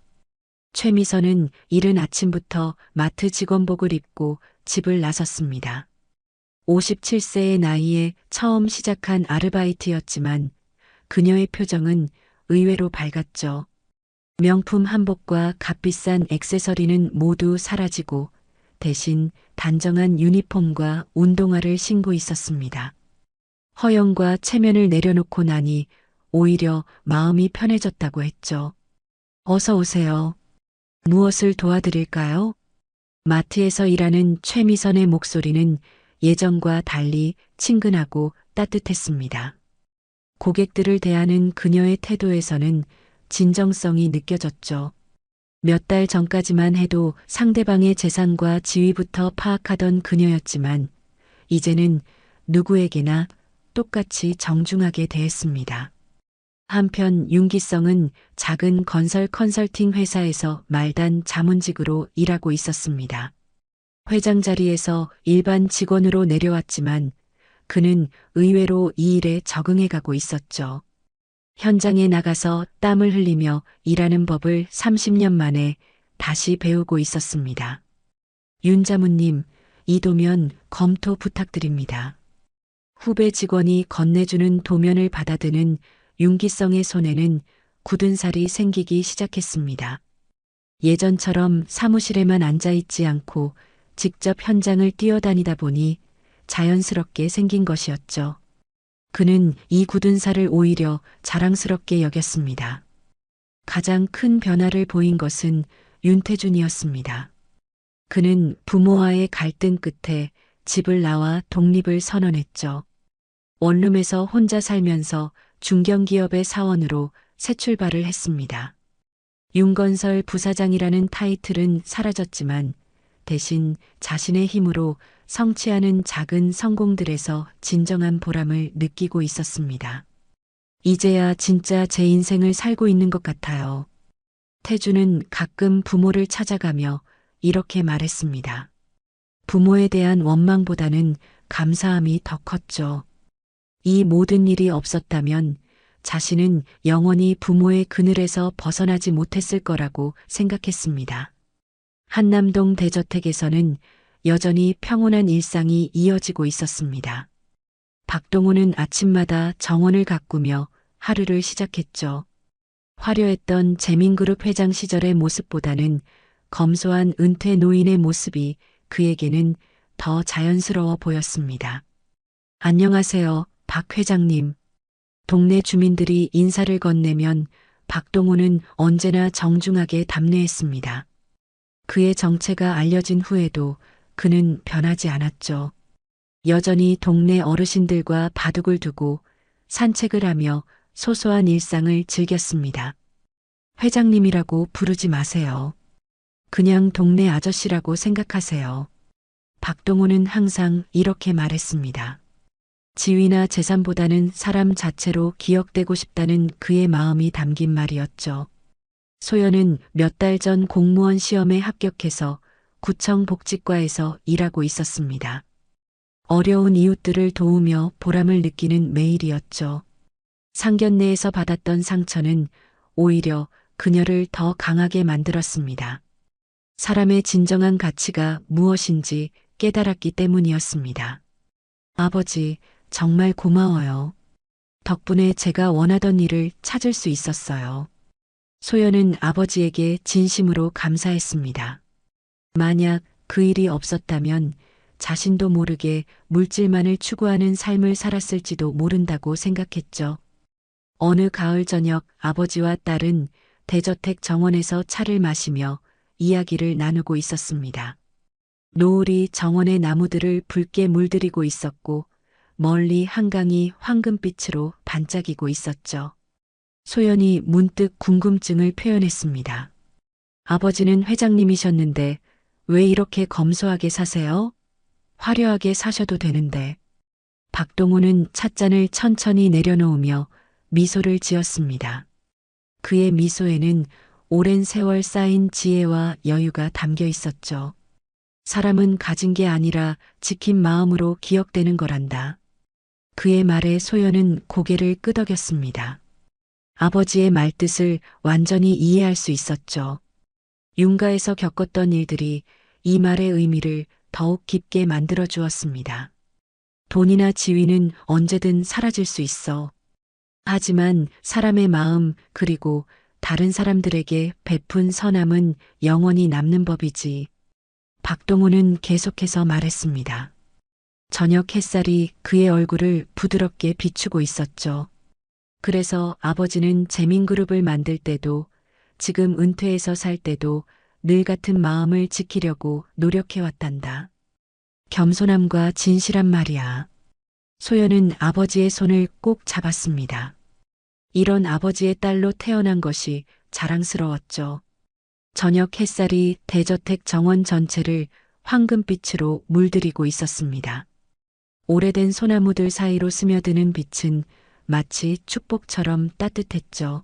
최미선은 이른 아침부터 마트 직원복을 입고 집을 나섰습니다. 57세의 나이에 처음 시작한 아르바이트였지만 그녀의 표정은 의외로 밝았죠. 명품 한복과 값비싼 액세서리는 모두 사라지고 대신 단정한 유니폼과 운동화를 신고 있었습니다. 허영과 체면을 내려놓고 나니 오히려 마음이 편해졌다고 했죠. 어서 오세요. 무엇을 도와드릴까요? 마트에서 일하는 최미선의 목소리는 예전과 달리 친근하고 따뜻했습니다. 고객들을 대하는 그녀의 태도에서는 진정성이 느껴졌죠. 몇 달 전까지만 해도 상대방의 재산과 지위부터 파악하던 그녀였지만 이제는 누구에게나 똑같이 정중하게 대했습니다. 한편 윤기성은 작은 건설 컨설팅 회사에서 말단 자문직으로 일하고 있었습니다. 회장 자리에서 일반 직원으로 내려왔지만 그는 의외로 이 일에 적응해 가고 있었죠. 현장에 나가서 땀을 흘리며 일하는 법을 30년 만에 다시 배우고 있었습니다. 윤 자문님, 이 도면 검토 부탁드립니다. 후배 직원이 건네주는 도면을 받아드는 윤기성의 손에는 굳은 살이 생기기 시작했습니다. 예전처럼 사무실에만 앉아있지 않고 직접 현장을 뛰어다니다 보니 자연스럽게 생긴 것이었죠. 그는 이 굳은 살을 오히려 자랑스럽게 여겼습니다. 가장 큰 변화를 보인 것은 윤태준이었습니다. 그는 부모와의 갈등 끝에 집을 나와 독립을 선언했죠. 원룸에서 혼자 살면서 중견기업의 사원으로 새 출발을 했습니다. 윤건설 부사장이라는 타이틀은 사라졌지만 대신 자신의 힘으로 성취하는 작은 성공들에서 진정한 보람을 느끼고 있었습니다. 이제야 진짜 제 인생을 살고 있는 것 같아요. 태주는 가끔 부모를 찾아가며 이렇게 말했습니다. 부모에 대한 원망보다는 감사함이 더 컸죠. 이 모든 일이 없었다면 자신은 영원히 부모의 그늘에서 벗어나지 못했을 거라고 생각했습니다. 한남동 대저택에서는 여전히 평온한 일상이 이어지고 있었습니다. 박동호는 아침마다 정원을 가꾸며 하루를 시작했죠. 화려했던 재민그룹 회장 시절의 모습보다는 검소한 은퇴 노인의 모습이 그에게는 더 자연스러워 보였습니다. 안녕하세요, 박 회장님. 동네 주민들이 인사를 건네면 박동호는 언제나 정중하게 답례했습니다. 그의 정체가 알려진 후에도 그는 변하지 않았죠. 여전히 동네 어르신들과 바둑을 두고 산책을 하며 소소한 일상을 즐겼습니다. 회장님이라고 부르지 마세요. 그냥 동네 아저씨라고 생각하세요. 박동호는 항상 이렇게 말했습니다. 지위나 재산보다는 사람 자체로 기억되고 싶다는 그의 마음이 담긴 말이었죠. 소연은 몇 달 전 공무원 시험에 합격해서 구청 복지과에서 일하고 있었습니다. 어려운 이웃들을 도우며 보람을 느끼는 매일이었죠. 상견례에서 받았던 상처는 오히려 그녀를 더 강하게 만들었습니다. 사람의 진정한 가치가 무엇인지 깨달았기 때문이었습니다. 아버지, 정말 고마워요. 덕분에 제가 원하던 일을 찾을 수 있었어요. 소연은 아버지에게 진심으로 감사했습니다. 만약 그 일이 없었다면 자신도 모르게 물질만을 추구하는 삶을 살았을지도 모른다고 생각했죠. 어느 가을 저녁 아버지와 딸은 대저택 정원에서 차를 마시며 이야기를 나누고 있었습니다. 노을이 정원의 나무들을 붉게 물들이고 있었고 멀리 한강이 황금빛으로 반짝이고 있었죠. 소연이 문득 궁금증을 표현했습니다. 아버지는 회장님이셨는데 왜 이렇게 검소하게 사세요? 화려하게 사셔도 되는데. 박동호는 찻잔을 천천히 내려놓으며 미소를 지었습니다. 그의 미소에는 오랜 세월 쌓인 지혜와 여유가 담겨 있었죠. 사람은 가진 게 아니라 지킨 마음으로 기억되는 거란다. 그의 말에 소연은 고개를 끄덕였습니다. 아버지의 말뜻을 완전히 이해할 수 있었죠. 윤가에서 겪었던 일들이 이 말의 의미를 더욱 깊게 만들어 주었습니다. 돈이나 지위는 언제든 사라질 수 있어. 하지만 사람의 마음 그리고 다른 사람들에게 베푼 선함은 영원히 남는 법이지. 박동호는 계속해서 말했습니다. 저녁 햇살이 그의 얼굴을 부드럽게 비추고 있었죠. 그래서 아버지는 재민그룹을 만들 때도 지금 은퇴해서 살 때도 늘 같은 마음을 지키려고 노력해왔단다. 겸손함과 진실한 말이야. 소연은 아버지의 손을 꼭 잡았습니다. 이런 아버지의 딸로 태어난 것이 자랑스러웠죠. 저녁 햇살이 대저택 정원 전체를 황금빛으로 물들이고 있었습니다. 오래된 소나무들 사이로 스며드는 빛은 마치 축복처럼 따뜻했죠.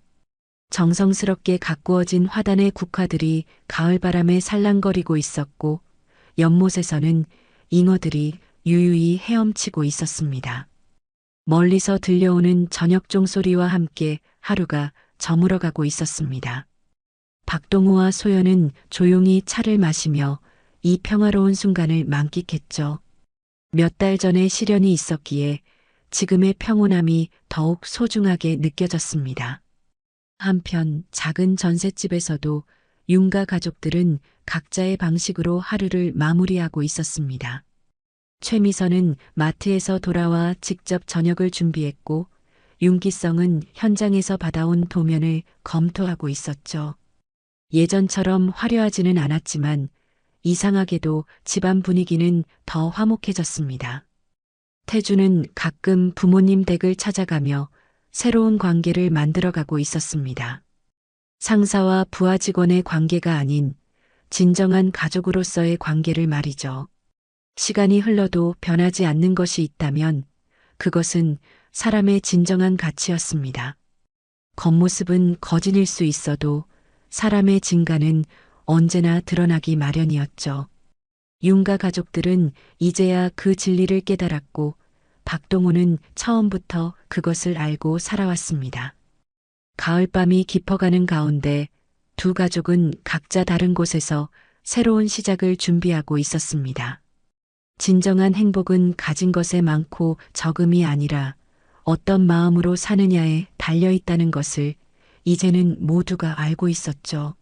정성스럽게 가꾸어진 화단의 국화들이 가을바람에 살랑거리고 있었고 연못에서는 잉어들이 유유히 헤엄치고 있었습니다. 멀리서 들려오는 저녁 종소리와 함께 하루가 저물어가고 있었습니다. 박동호와 소연은 조용히 차를 마시며 이 평화로운 순간을 만끽했죠. 몇 달 전에 시련이 있었기에 지금의 평온함이 더욱 소중하게 느껴졌습니다. 한편 작은 전셋집에서도 윤가 가족들은 각자의 방식으로 하루를 마무리하고 있었습니다. 최미선은 마트에서 돌아와 직접 저녁을 준비했고 윤기성은 현장에서 받아온 도면을 검토하고 있었죠. 예전처럼 화려하지는 않았지만 이상하게도 집안 분위기는 더 화목해졌습니다. 태주는 가끔 부모님 댁을 찾아가며 새로운 관계를 만들어가고 있었습니다. 상사와 부하 직원의 관계가 아닌 진정한 가족으로서의 관계를 말이죠. 시간이 흘러도 변하지 않는 것이 있다면 그것은 사람의 진정한 가치였습니다. 겉모습은 거짓일 수 있어도 사람의 진가는 언제나 드러나기 마련이었죠. 윤가 가족들은 이제야 그 진리를 깨달았고 박동호는 처음부터 그것을 알고 살아왔습니다. 가을밤이 깊어가는 가운데 두 가족은 각자 다른 곳에서 새로운 시작을 준비하고 있었습니다. 진정한 행복은 가진 것에 많고 적음이 아니라 어떤 마음으로 사느냐에 달려 있다는 것을 이제는 모두가 알고 있었죠.